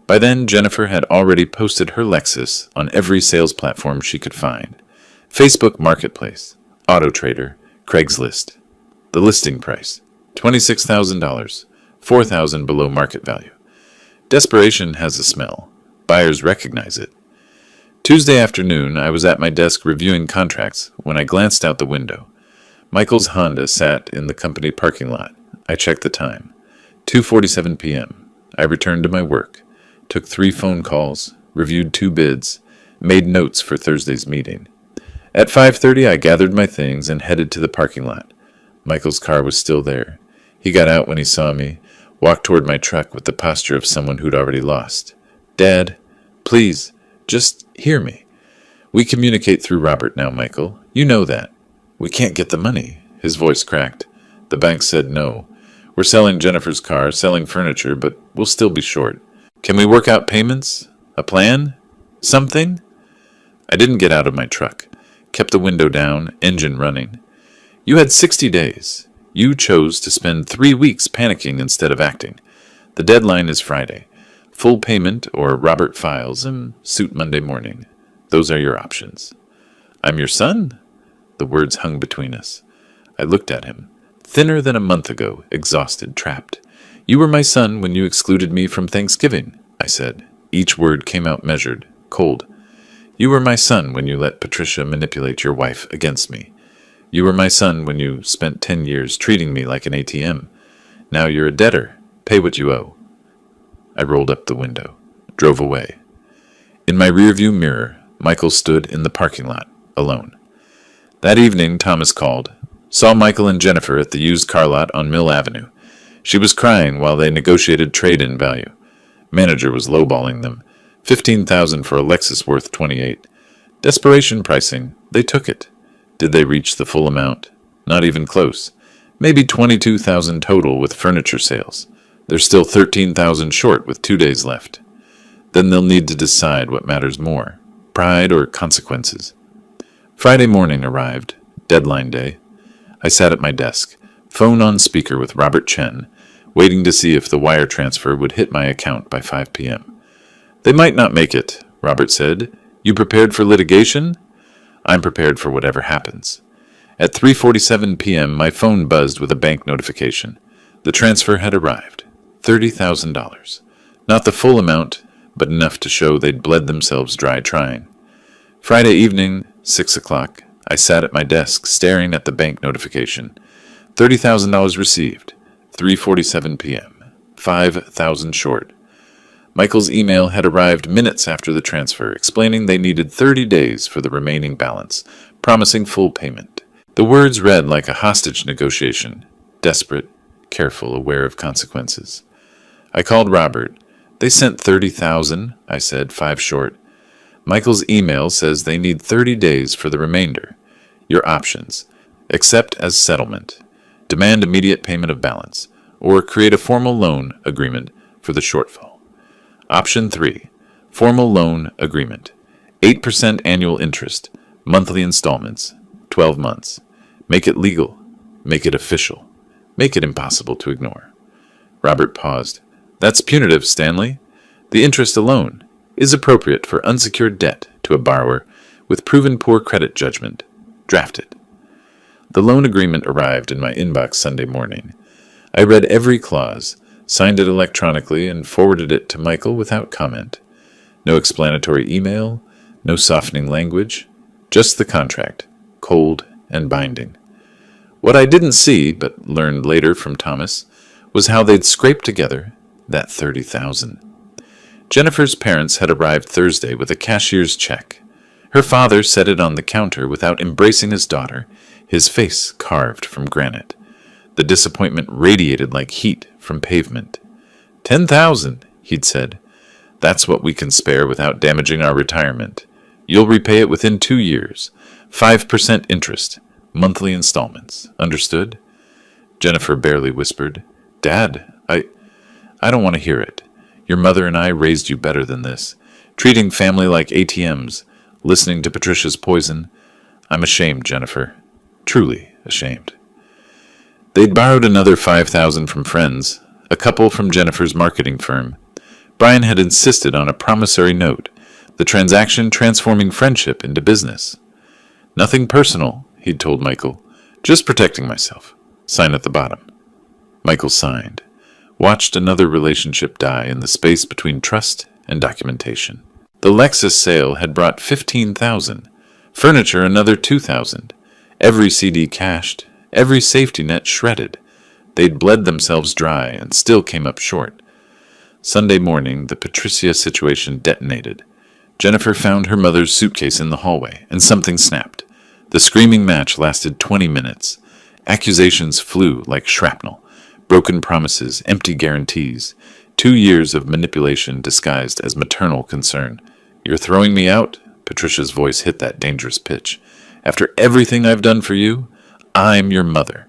By then, Jennifer had already posted her Lexus on every sales platform she could find. Facebook Marketplace, AutoTrader, Craigslist. The listing price, $26,000, $4,000 below market value. Desperation has a smell. Buyers recognize it. Tuesday afternoon, I was at my desk reviewing contracts when I glanced out the window. Michael's Honda sat in the company parking lot. I checked the time. 2:47 p.m. I returned to my work, took 3 phone calls, reviewed 2 bids, made notes for Thursday's meeting. At 5:30, I gathered my things and headed to the parking lot. Michael's car was still there. He got out when he saw me, walked toward my truck with the posture of someone who'd already lost. Dad, please, just hear me. We communicate through Robert now, Michael. You know that. We can't get the money. His voice cracked. The bank said no. We're selling Jennifer's car, selling furniture, but we'll still be short. Can we work out payments? A plan? Something? I didn't get out of my truck. Kept the window down, engine running. You had 60 days. You chose to spend 3 weeks panicking instead of acting. The deadline is Friday. Full payment or Robert files and suit Monday morning. Those are your options. I'm your son? The words hung between us. I looked at him. Thinner than a month ago, exhausted, trapped. You were my son when you excluded me from Thanksgiving, I said. Each word came out measured, cold. You were my son when you let Patricia manipulate your wife against me. You were my son when you spent 10 years treating me like an ATM. Now you're a debtor. Pay what you owe. I rolled up the window, drove away. In my rearview mirror, Michael stood in the parking lot, alone. That evening, Thomas called. Saw Michael and Jennifer at the used car lot on Mill Avenue. She was crying while they negotiated trade-in value. Manager was lowballing them. $15,000 for a Lexus worth $28,000. Desperation pricing. They took it. Did they reach the full amount? Not even close. Maybe $22,000 total with furniture sales. They're still $13,000 short with 2 days left. Then they'll need to decide what matters more, pride or consequences. Friday morning arrived, deadline day. I sat at my desk, phone on speaker with Robert Chen, waiting to see if the wire transfer would hit my account by 5 p.m. They might not make it, Robert said. You prepared for litigation? I'm prepared for whatever happens. At 3:47 p.m., my phone buzzed with a bank notification. The transfer had arrived. $30,000. Not the full amount, but enough to show they'd bled themselves dry trying. Friday evening, 6 o'clock, I sat at my desk staring at the bank notification. $30,000 received. 3:47 p.m. 5,000 short. Michael's email had arrived minutes after the transfer, explaining they needed 30 days for the remaining balance, promising full payment. The words read like a hostage negotiation, desperate, careful, aware of consequences. I called Robert. They sent 30,000, I said, 5 short. Michael's email says they need 30 days for the remainder. Your options. Accept as settlement. Demand immediate payment of balance. Or create a formal loan agreement for the shortfall. Option 3. Formal loan agreement. 8% annual interest. Monthly installments. 12 months. Make it legal. Make it official. Make it impossible to ignore. Robert paused. That's punitive, Stanley. The interest alone is appropriate for unsecured debt to a borrower with proven poor credit judgment. Drafted. The loan agreement arrived in my inbox Sunday morning. I read every clause, signed it electronically, and forwarded it to Michael without comment. No explanatory email, no softening language, just the contract, cold and binding. What I didn't see, but learned later from Thomas, was how they'd scraped together that $30,000. Jennifer's parents had arrived Thursday with a cashier's check. Her father set it on the counter without embracing his daughter, his face carved from granite. The disappointment radiated like heat from pavement. 10,000, he'd said. That's what we can spare without damaging our retirement. You'll repay it within 2 years. 5% interest. Monthly installments. Understood? Jennifer barely whispered. Dad, I don't want to hear it. Your mother and I raised you better than this. Treating family like ATMs. Listening to Patricia's poison. I'm ashamed, Jennifer. Truly ashamed. They'd borrowed another 5,000 from friends, a couple from Jennifer's marketing firm. Brian had insisted on a promissory note, the transaction transforming friendship into business. Nothing personal, he'd told Michael. Just protecting myself. Sign at the bottom. Michael signed, watched another relationship die in the space between trust and documentation. The Lexus sale had brought 15,000, furniture another 2,000, every CD cashed, every safety net shredded. They'd bled themselves dry and still came up short. Sunday morning, the Patricia situation detonated. Jennifer found her mother's suitcase in the hallway, and something snapped. The screaming match lasted 20 minutes. Accusations flew like shrapnel. Broken promises, empty guarantees. 2 years of manipulation disguised as maternal concern. You're throwing me out? Patricia's voice hit that dangerous pitch. After everything I've done for you, I'm your mother.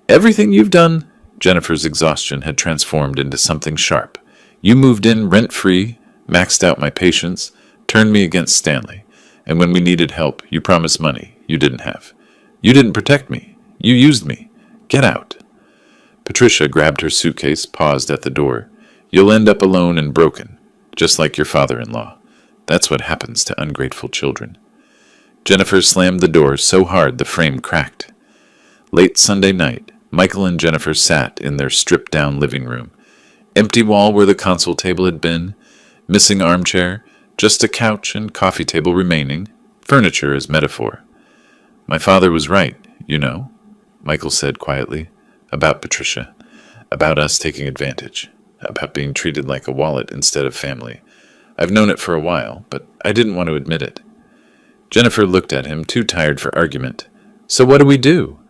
Everything you've done? Jennifer's exhaustion had transformed into something sharp. You moved in rent-free, maxed out my patience, turned me against Stanley, and when we needed help, you promised money you didn't have. You didn't protect me. You used me. Get out. Patricia grabbed her suitcase, paused at the door. You'll end up alone and broken, just like your father-in-law. That's what happens to ungrateful children. Jennifer slammed the door so hard the frame cracked. Late Sunday night, Michael and Jennifer sat in their stripped-down living room. Empty wall where the console table had been, missing armchair, just a couch and coffee table remaining, furniture as metaphor. My father was right, you know, Michael said quietly, about Patricia, about us taking advantage, about being treated like a wallet instead of family. I've known it for a while, but I didn't want to admit it. Jennifer looked at him, too tired for argument. So what do we do?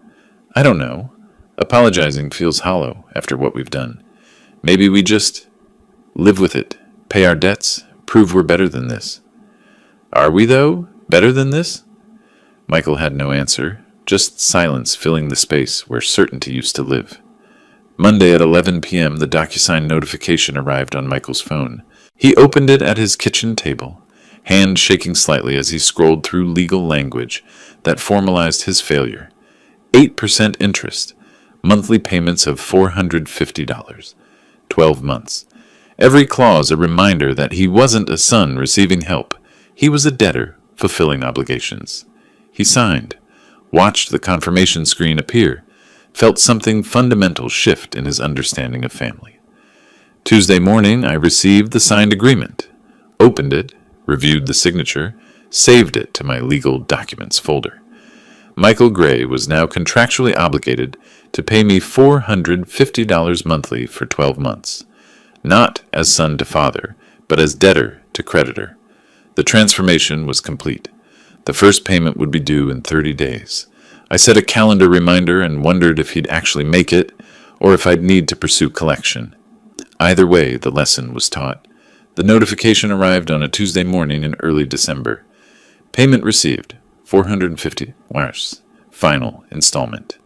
I don't know. Apologizing feels hollow after what we've done. Maybe we just live with it, pay our debts, prove we're better than this. Are we, though, better than this? Michael had no answer, just silence filling the space where certainty used to live. Monday at 11 p.m., the DocuSign notification arrived on Michael's phone. He opened it at his kitchen table, hand shaking slightly as he scrolled through legal language that formalized his failure. 8% interest, monthly payments of $450, 12 months. Every clause a reminder that he wasn't a son receiving help. He was a debtor fulfilling obligations. He signed, watched the confirmation screen appear, felt something fundamental shift in his understanding of family. Tuesday morning, I received the signed agreement, opened it, reviewed the signature, saved it to my legal documents folder. Michael Gray was now contractually obligated to pay me $450 monthly for 12 months, not as son to father, but as debtor to creditor. The transformation was complete. The first payment would be due in 30 days. I set a calendar reminder and wondered if he'd actually make it, or if I'd need to pursue collection. Either way, the lesson was taught. The notification arrived on a Tuesday morning in early December. Payment received, $450, final installment.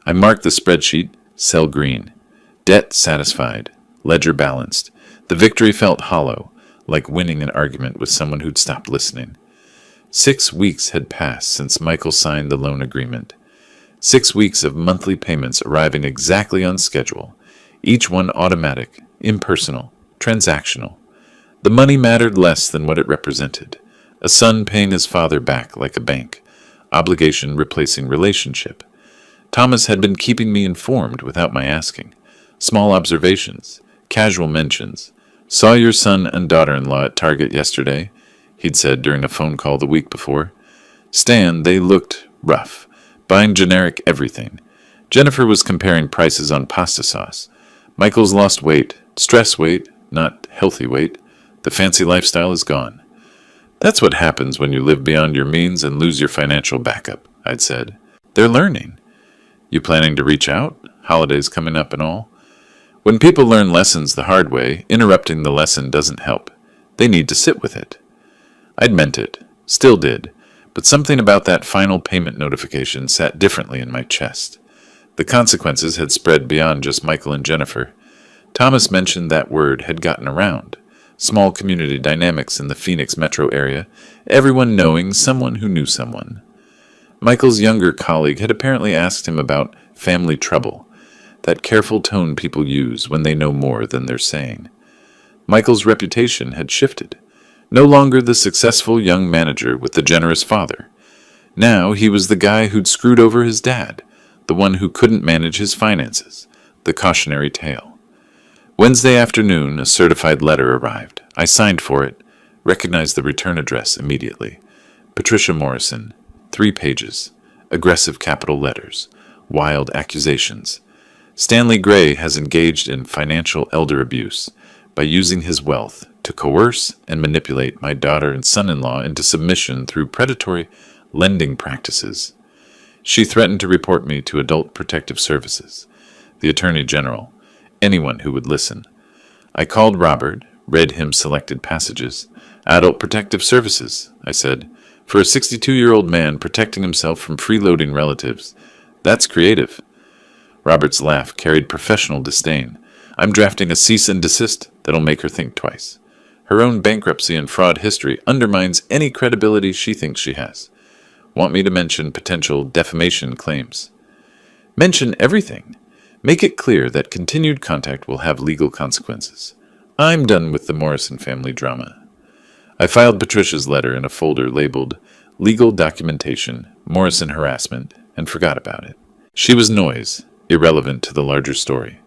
I marked the spreadsheet, cell green. Debt satisfied, ledger balanced. The victory felt hollow, like winning an argument with someone who'd stopped listening. 6 weeks had passed since Michael signed the loan agreement. 6 weeks of monthly payments arriving exactly on schedule, each one automatic, impersonal, transactional. The money mattered less than what it represented. A son paying his father back like a bank, obligation replacing relationship. Thomas had been keeping me informed without my asking. Small observations, casual mentions. Saw your son and daughter-in-law at Target yesterday, he'd said during a phone call the week before. Stan, they looked rough, buying generic everything. Jennifer was comparing prices on pasta sauce. Michael's lost weight, stress weight, not healthy weight. The fancy lifestyle is gone. That's what happens when you live beyond your means and lose your financial backup, I'd said. They're learning. You planning to reach out? holidays coming up and all. When people learn lessons the hard way, interrupting the lesson doesn't help. They need to sit with it. I'd meant it, still did, but something about that final payment notification sat differently in my chest. The consequences had spread beyond just Michael and Jennifer. Thomas mentioned that word had gotten around. Small community dynamics in the Phoenix metro area, everyone knowing someone who knew someone. Michael's younger colleague had apparently asked him about family trouble, that careful tone people use when they know more than they're saying. Michael's reputation had shifted. No longer the successful young manager with the generous father. Now he was the guy who'd screwed over his dad, the one who couldn't manage his finances, the cautionary tale. Wednesday afternoon, a certified letter arrived. I signed for it, recognized the return address immediately. Patricia Morrison, 3 pages, aggressive capital letters, wild accusations. Stanley Gray has engaged in financial elder abuse by using his wealth to coerce and manipulate my daughter and son-in-law into submission through predatory lending practices. She threatened to report me to Adult Protective Services, the Attorney General, anyone who would listen. I called Robert, read him selected passages. Adult Protective Services, I said, for a 62-year-old man protecting himself from freeloading relatives. That's creative. Robert's laugh carried professional disdain. I'm drafting a cease and desist that'll make her think twice. Her own bankruptcy and fraud history undermines any credibility she thinks she has. Want me to mention potential defamation claims? Mention everything. Make it clear that continued contact will have legal consequences. I'm done with the Morrison family drama. I filed Patricia's letter in a folder labeled Legal Documentation, Morrison Harassment, and forgot about it. She was noise, irrelevant to the larger story.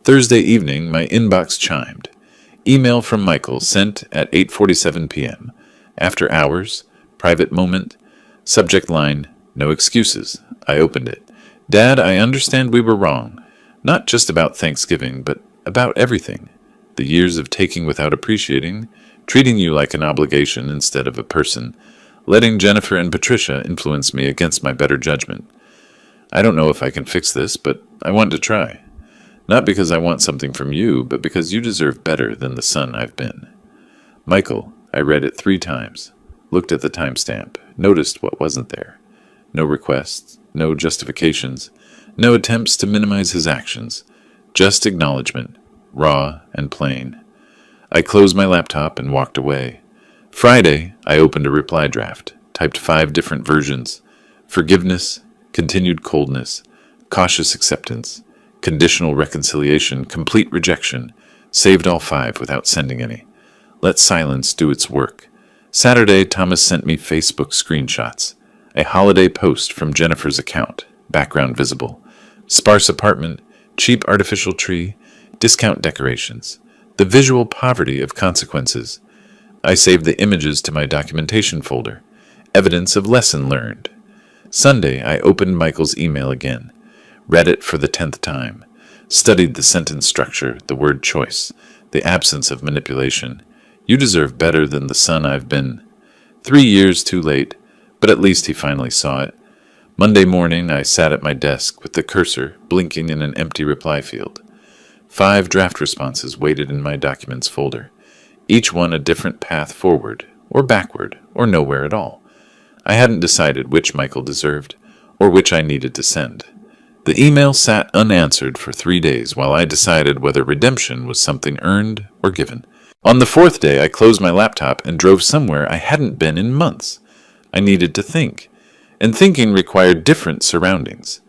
Thursday evening, my inbox chimed. Email from Michael sent at 8:47 p.m. After hours, private moment, subject line, no excuses. I opened it. Dad, I understand we were wrong. Not just about Thanksgiving, but about everything. The years of taking without appreciating, treating you like an obligation instead of a person, letting Jennifer and Patricia influence me against my better judgment. I don't know if I can fix this, but I want to try. Not because I want something from you, but because you deserve better than the son I've been. Michael, I read it 3 times, looked at the timestamp, noticed what wasn't there. No requests, no justifications, no attempts to minimize his actions, just acknowledgement, raw and plain. I closed my laptop and walked away. Friday, I opened a reply draft, typed 5 different versions. Forgiveness, continued coldness, cautious acceptance, conditional reconciliation, complete rejection. Saved all 5 without sending any. Let silence do its work. Saturday, Thomas sent me Facebook screenshots. A holiday post from Jennifer's account, background visible. Sparse apartment, cheap artificial tree, discount decorations. The visual poverty of consequences. I saved the images to my documentation folder. Evidence of lesson learned. Sunday, I opened Michael's email again. Read it for the 10th time. Studied the sentence structure, the word choice, the absence of manipulation. You deserve better than the son I've been. 3 years too late, but at least he finally saw it. Monday morning, I sat at my desk with the cursor blinking in an empty reply field. 5 draft responses waited in my documents folder, each one a different path forward, or backward, or nowhere at all. I hadn't decided which Michael deserved, or which I needed to send. The email sat unanswered for 3 days while I decided whether redemption was something earned or given. On the 4th day, I closed my laptop and drove somewhere I hadn't been in months. I needed to think, and thinking required different surroundings.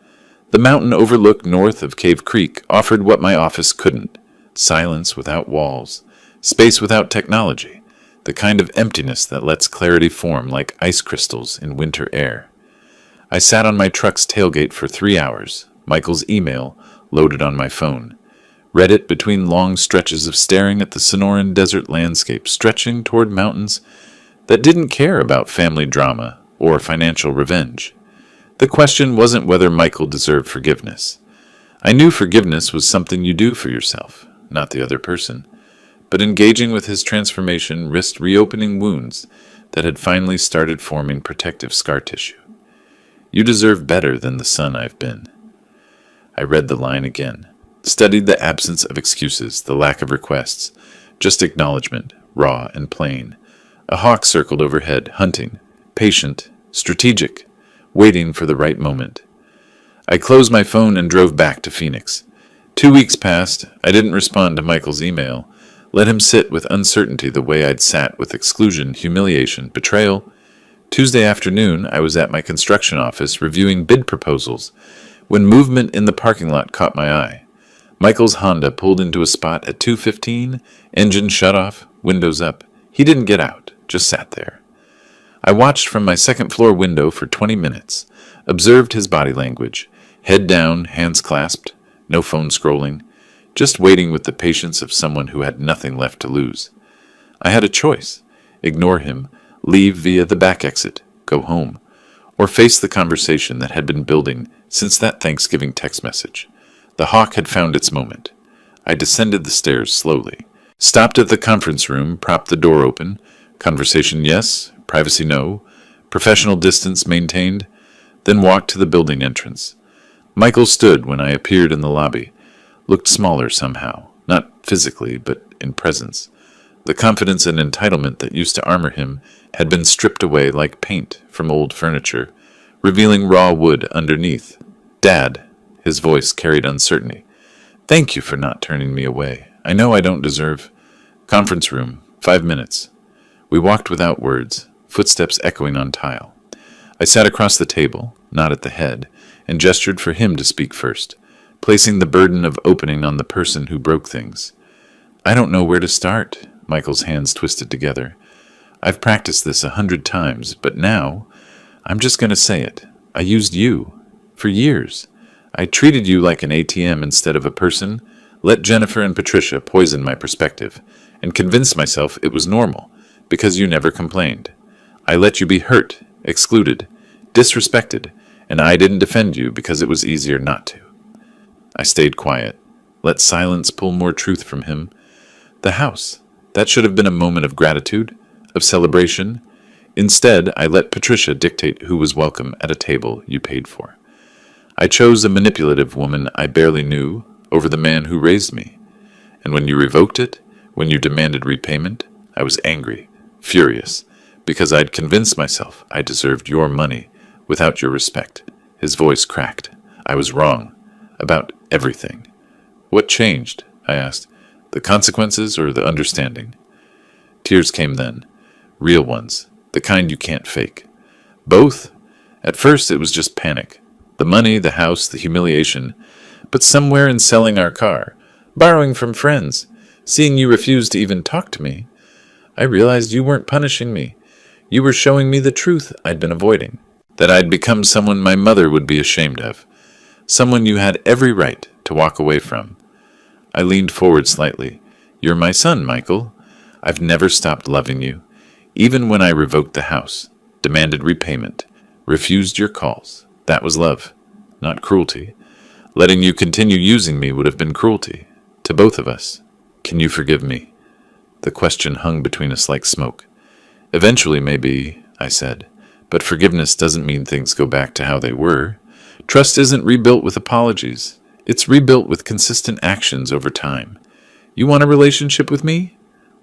The mountain overlook north of Cave Creek offered what my office couldn't: silence without walls, space without technology, the kind of emptiness that lets clarity form like ice crystals in winter air. I sat on my truck's tailgate for 3 hours, Michael's email loaded on my phone. Read it between long stretches of staring at the Sonoran desert landscape stretching toward mountains that didn't care about family drama or financial revenge. The question wasn't whether Michael deserved forgiveness. I knew forgiveness was something you do for yourself, not the other person. But engaging with his transformation risked reopening wounds that had finally started forming protective scar tissue. You deserve better than the son I've been. I read the line again. Studied the absence of excuses, the lack of requests. Just acknowledgement, raw and plain. A hawk circled overhead, hunting. Patient, strategic, waiting for the right moment. I closed my phone and drove back to Phoenix. 2 weeks passed. I didn't respond to Michael's email. Let him sit with uncertainty the way I'd sat with exclusion, humiliation, betrayal. Tuesday afternoon, I was at my construction office reviewing bid proposals when movement in the parking lot caught my eye. Michael's Honda pulled into a spot at 2:15, engine shut off, windows up. He didn't get out, just sat there. I watched from my second-floor window for 20 minutes, observed his body language, head down, hands clasped, no phone scrolling, just waiting with the patience of someone who had nothing left to lose. I had a choice: ignore him, leave via the back exit, go home, or face the conversation that had been building since that Thanksgiving text message. The hawk had found its moment. I descended the stairs slowly, stopped at the conference room, propped the door open. Conversation yes, privacy no, professional distance maintained, then walked to the building entrance. Michael stood when I appeared in the lobby, looked smaller somehow, not physically, but in presence. The confidence and entitlement that used to armor him had been stripped away like paint from old furniture, revealing raw wood underneath. "Dad," his voice carried uncertainty. "Thank you for not turning me away. I know I don't deserve—" Conference room, 5 minutes. We walked without words, footsteps echoing on tile. I sat across the table, not at the head, and gestured for him to speak first, placing the burden of opening on the person who broke things. "I don't know where to start." Michael's hands twisted together. "I've practiced this 100 times, but now, I'm just going to say it. I used you. For years. I treated you like an ATM instead of a person, let Jennifer and Patricia poison my perspective, and convinced myself it was normal, because you never complained. I let you be hurt, excluded, disrespected, and I didn't defend you because it was easier not to." I stayed quiet, let silence pull more truth from him. The house. That should have been a moment of gratitude, of celebration. Instead, I let Patricia dictate who was welcome at a table you paid for. I chose a manipulative woman I barely knew over the man who raised me. And when you revoked it, when you demanded repayment, I was angry, furious, because I'd convinced myself I deserved your money without your respect. His voice cracked. I was wrong. About everything. "What changed?" I asked. "The consequences or the understanding?" Tears came then. Real ones. The kind you can't fake. Both. At first it was just panic. The money, the house, the humiliation. But somewhere in selling our car, borrowing from friends, seeing you refuse to even talk to me, I realized you weren't punishing me. You were showing me the truth I'd been avoiding. That I'd become someone my mother would be ashamed of. Someone you had every right to walk away from. I leaned forward slightly. "You're my son, Michael. I've never stopped loving you. Even when I revoked the house, demanded repayment, refused your calls. That was love, not cruelty. Letting you continue using me would have been cruelty. To both of us. Can you forgive me?" The question hung between us like smoke. "Eventually, maybe," I said. "But forgiveness doesn't mean things go back to how they were. Trust isn't rebuilt with apologies. It's rebuilt with consistent actions over time. You want a relationship with me?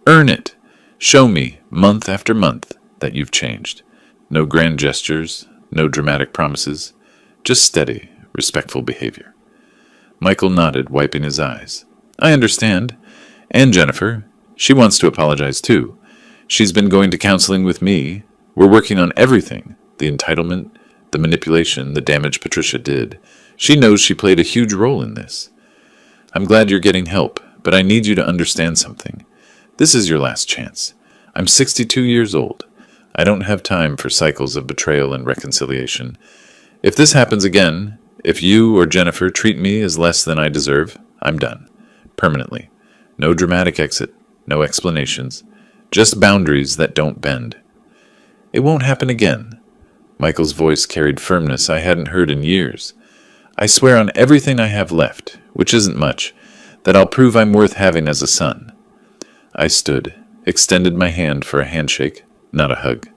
Earn it. Show me, month after month, that you've changed. No grand gestures, no dramatic promises, just steady, respectful behavior." Michael nodded, wiping his eyes. "I understand. And Jennifer. She wants to apologize too. She's been going to counseling with me. We're working on everything. The entitlement, the manipulation, the damage Patricia did. She knows she played a huge role in this. I'm glad you're getting help, but I need you to understand something. This is your last chance. I'm 62 years old. I don't have time for cycles of betrayal and reconciliation. If this happens again, if you or Jennifer treat me as less than I deserve, I'm done. Permanently. No dramatic exit, no explanations. Just boundaries that don't bend. It won't happen again." Michael's voice carried firmness I hadn't heard in years. "I swear on everything I have left, which isn't much, that I'll prove I'm worth having as a son." I stood, extended my hand for a handshake, not a hug.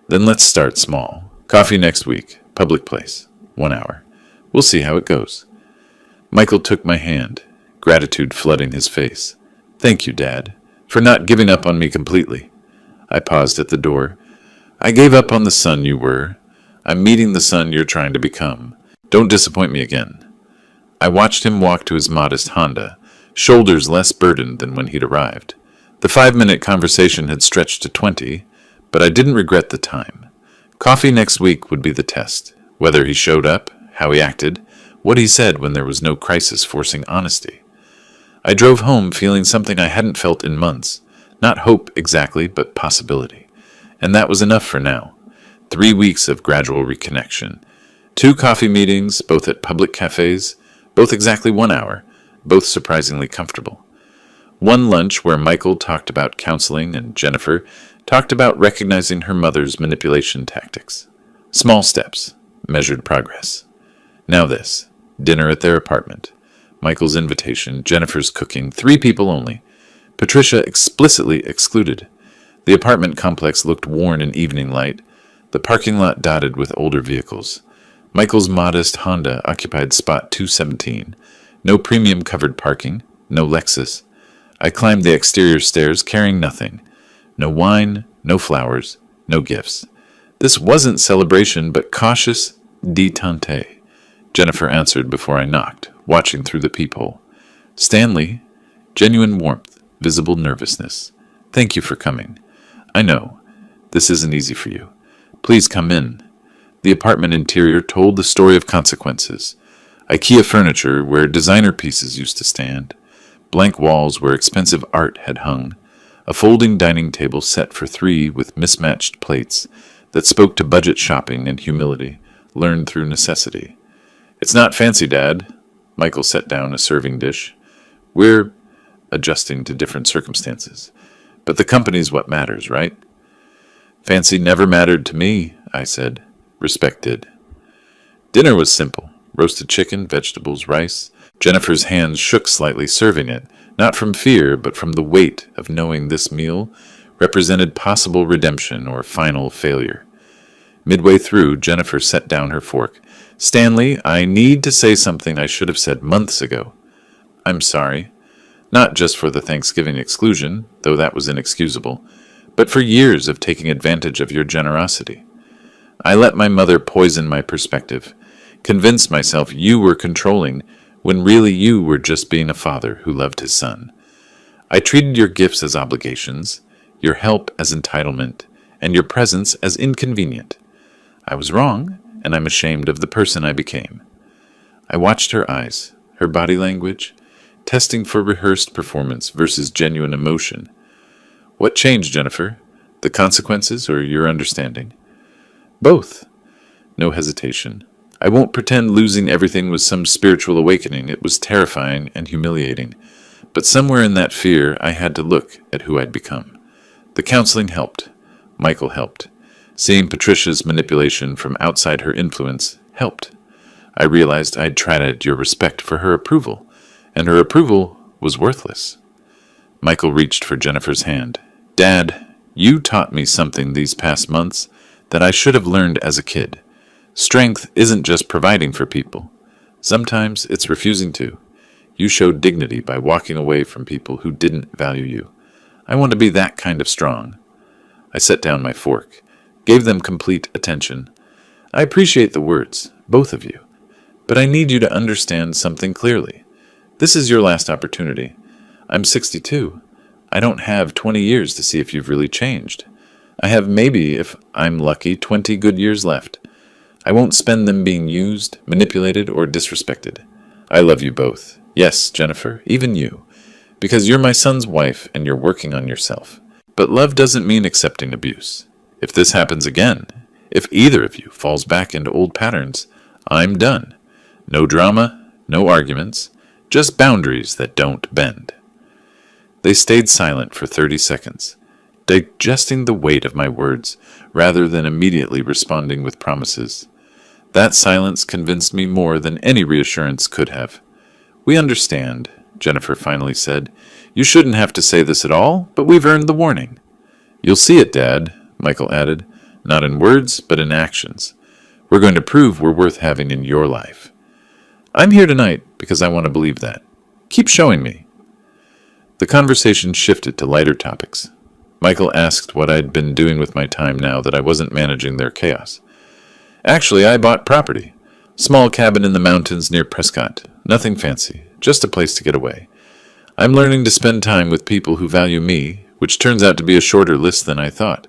"Then let's start small. Coffee next week, public place, 1 hour. We'll see how it goes." Michael took my hand, gratitude flooding his face. Thank you, Dad, for not giving up on me completely. I paused at the door. I gave up on the son you were. I'm meeting the son you're trying to become. Don't disappoint me again. I watched him walk to his modest Honda, shoulders less burdened than when he'd arrived. The 5-minute conversation had stretched to 20, but I didn't regret the time. Coffee next week would be the test. Whether he showed up, how he acted, what he said when there was no crisis forcing honesty. I drove home feeling something I hadn't felt in months. Not hope exactly, but possibility. And that was enough for now. 3 weeks of gradual reconnection. 2 coffee meetings, both at public cafes, both exactly 1 hour, both surprisingly comfortable. One lunch where Michael talked about counseling and Jennifer talked about recognizing her mother's manipulation tactics. Small steps, measured progress. Now this, dinner at their apartment. Michael's invitation, Jennifer's cooking, 3 people only. Patricia explicitly excluded. The apartment complex looked worn in evening light, the parking lot dotted with older vehicles. Michael's modest Honda occupied spot 217. No premium covered parking, no Lexus. I climbed the exterior stairs carrying nothing. No wine, no flowers, no gifts. This wasn't celebration, but cautious detente. Jennifer answered before I knocked, watching through the peephole. Stanley, genuine warmth, visible nervousness. Thank you for coming. I know, this isn't easy for you. Please come in. The apartment interior told the story of consequences. IKEA furniture where designer pieces used to stand. Blank walls where expensive art had hung. A folding dining table set for 3 with mismatched plates that spoke to budget shopping and humility, learned through necessity. It's not fancy, Dad. Michael set down a serving dish. We're adjusting to different circumstances. But the company's what matters, right? Fancy never mattered to me, I said. Respect did. Dinner was simple. Roasted chicken, vegetables, rice. Jennifer's hands shook slightly serving it, not from fear, but from the weight of knowing this meal represented possible redemption or final failure. Midway through, Jennifer set down her fork. Stanley, I need to say something I should have said months ago. I'm sorry. Not just for the Thanksgiving exclusion, though that was inexcusable, but for years of taking advantage of your generosity. I let my mother poison my perspective, convinced myself you were controlling when really you were just being a father who loved his son. I treated your gifts as obligations, your help as entitlement, and your presence as inconvenient. I was wrong, and I'm ashamed of the person I became. I watched her eyes, her body language, testing for rehearsed performance versus genuine emotion. What changed, Jennifer? The consequences or your understanding? Both. No hesitation. I won't pretend losing everything was some spiritual awakening. It was terrifying and humiliating. But somewhere in that fear, I had to look at who I'd become. The counseling helped. Michael helped. Seeing Patricia's manipulation from outside her influence helped. I realized I'd tried your respect for her approval, and her approval was worthless. Michael reached for Jennifer's hand. Dad, you taught me something these past months that I should have learned as a kid. Strength isn't just providing for people. Sometimes it's refusing to. You showed dignity by walking away from people who didn't value you. I want to be that kind of strong. I set down my fork, gave them complete attention. I appreciate the words, both of you, but I need you to understand something clearly. This is your last opportunity. I'm 62. I don't have 20 years to see if you've really changed. I have maybe, if I'm lucky, 20 good years left. I won't spend them being used, manipulated, or disrespected. I love you both. Yes, Jennifer, even you. Because you're my son's wife and you're working on yourself. But love doesn't mean accepting abuse. If this happens again, if either of you falls back into old patterns, I'm done. No drama, no arguments, just boundaries that don't bend. They stayed silent for 30 seconds, digesting the weight of my words rather than immediately responding with promises. That silence convinced me more than any reassurance could have. We understand, Jennifer finally said. You shouldn't have to say this at all, but we've earned the warning. You'll see it, Dad, Michael added, not in words, but in actions. We're going to prove we're worth having in your life. I'm here tonight because I want to believe that. Keep showing me. The conversation shifted to lighter topics. Michael asked what I'd been doing with my time now that I wasn't managing their chaos. Actually, I bought property. Small cabin in the mountains near Prescott. Nothing fancy, just a place to get away. I'm learning to spend time with people who value me, which turns out to be a shorter list than I thought.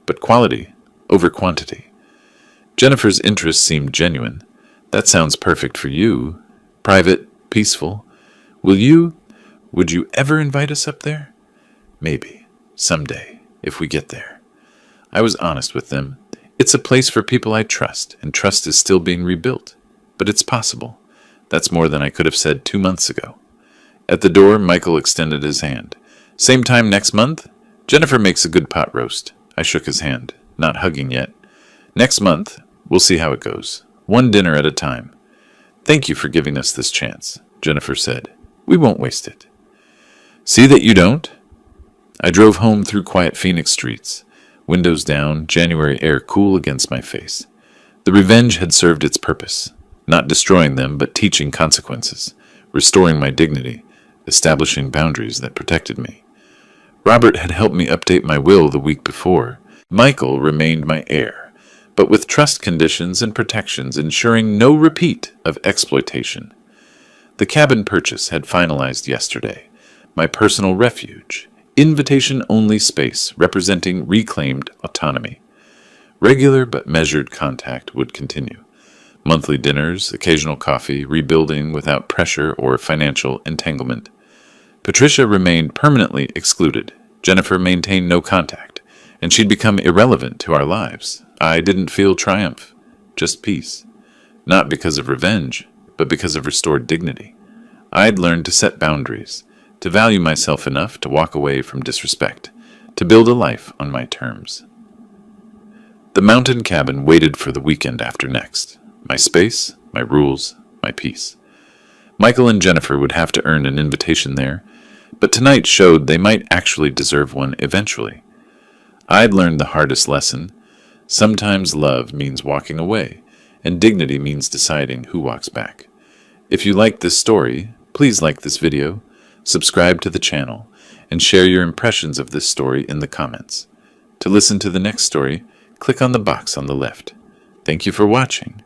But quality over quantity. Jennifer's interest seemed genuine. That sounds perfect for you. Private, peaceful. Would you ever invite us up there? Maybe. Someday, if we get there. I was honest with them. It's a place for people I trust, and trust is still being rebuilt. But it's possible. That's more than I could have said 2 months ago. At the door, Michael extended his hand. Same time next month? Jennifer makes a good pot roast. I shook his hand, not hugging yet. Next month, we'll see how it goes. One dinner at a time. Thank you for giving us this chance, Jennifer said. We won't waste it. See that you don't? I drove home through quiet Phoenix streets. Windows down, January air cool against my face. The revenge had served its purpose, not destroying them, but teaching consequences, restoring my dignity, establishing boundaries that protected me. Robert had helped me update my will the week before. Michael remained my heir, but with trust conditions and protections ensuring no repeat of exploitation. The cabin purchase had finalized yesterday, my personal refuge, invitation-only space representing reclaimed autonomy. Regular but measured contact would continue. Monthly dinners, occasional coffee, rebuilding without pressure or financial entanglement. Patricia remained permanently excluded. Jennifer maintained no contact, and she'd become irrelevant to our lives. I didn't feel triumph, just peace. Not because of revenge, but because of restored dignity. I'd learned to set boundaries, to value myself enough to walk away from disrespect, to build a life on my terms. The mountain cabin waited for the weekend after next. My space, my rules, my peace. Michael and Jennifer would have to earn an invitation there, but tonight showed they might actually deserve one eventually. I'd learned the hardest lesson. Sometimes love means walking away, and dignity means deciding who walks back. If you liked this story, please like this video, subscribe to the channel, and share your impressions of this story in the comments. To listen to the next story, click on the box on the left. Thank you for watching.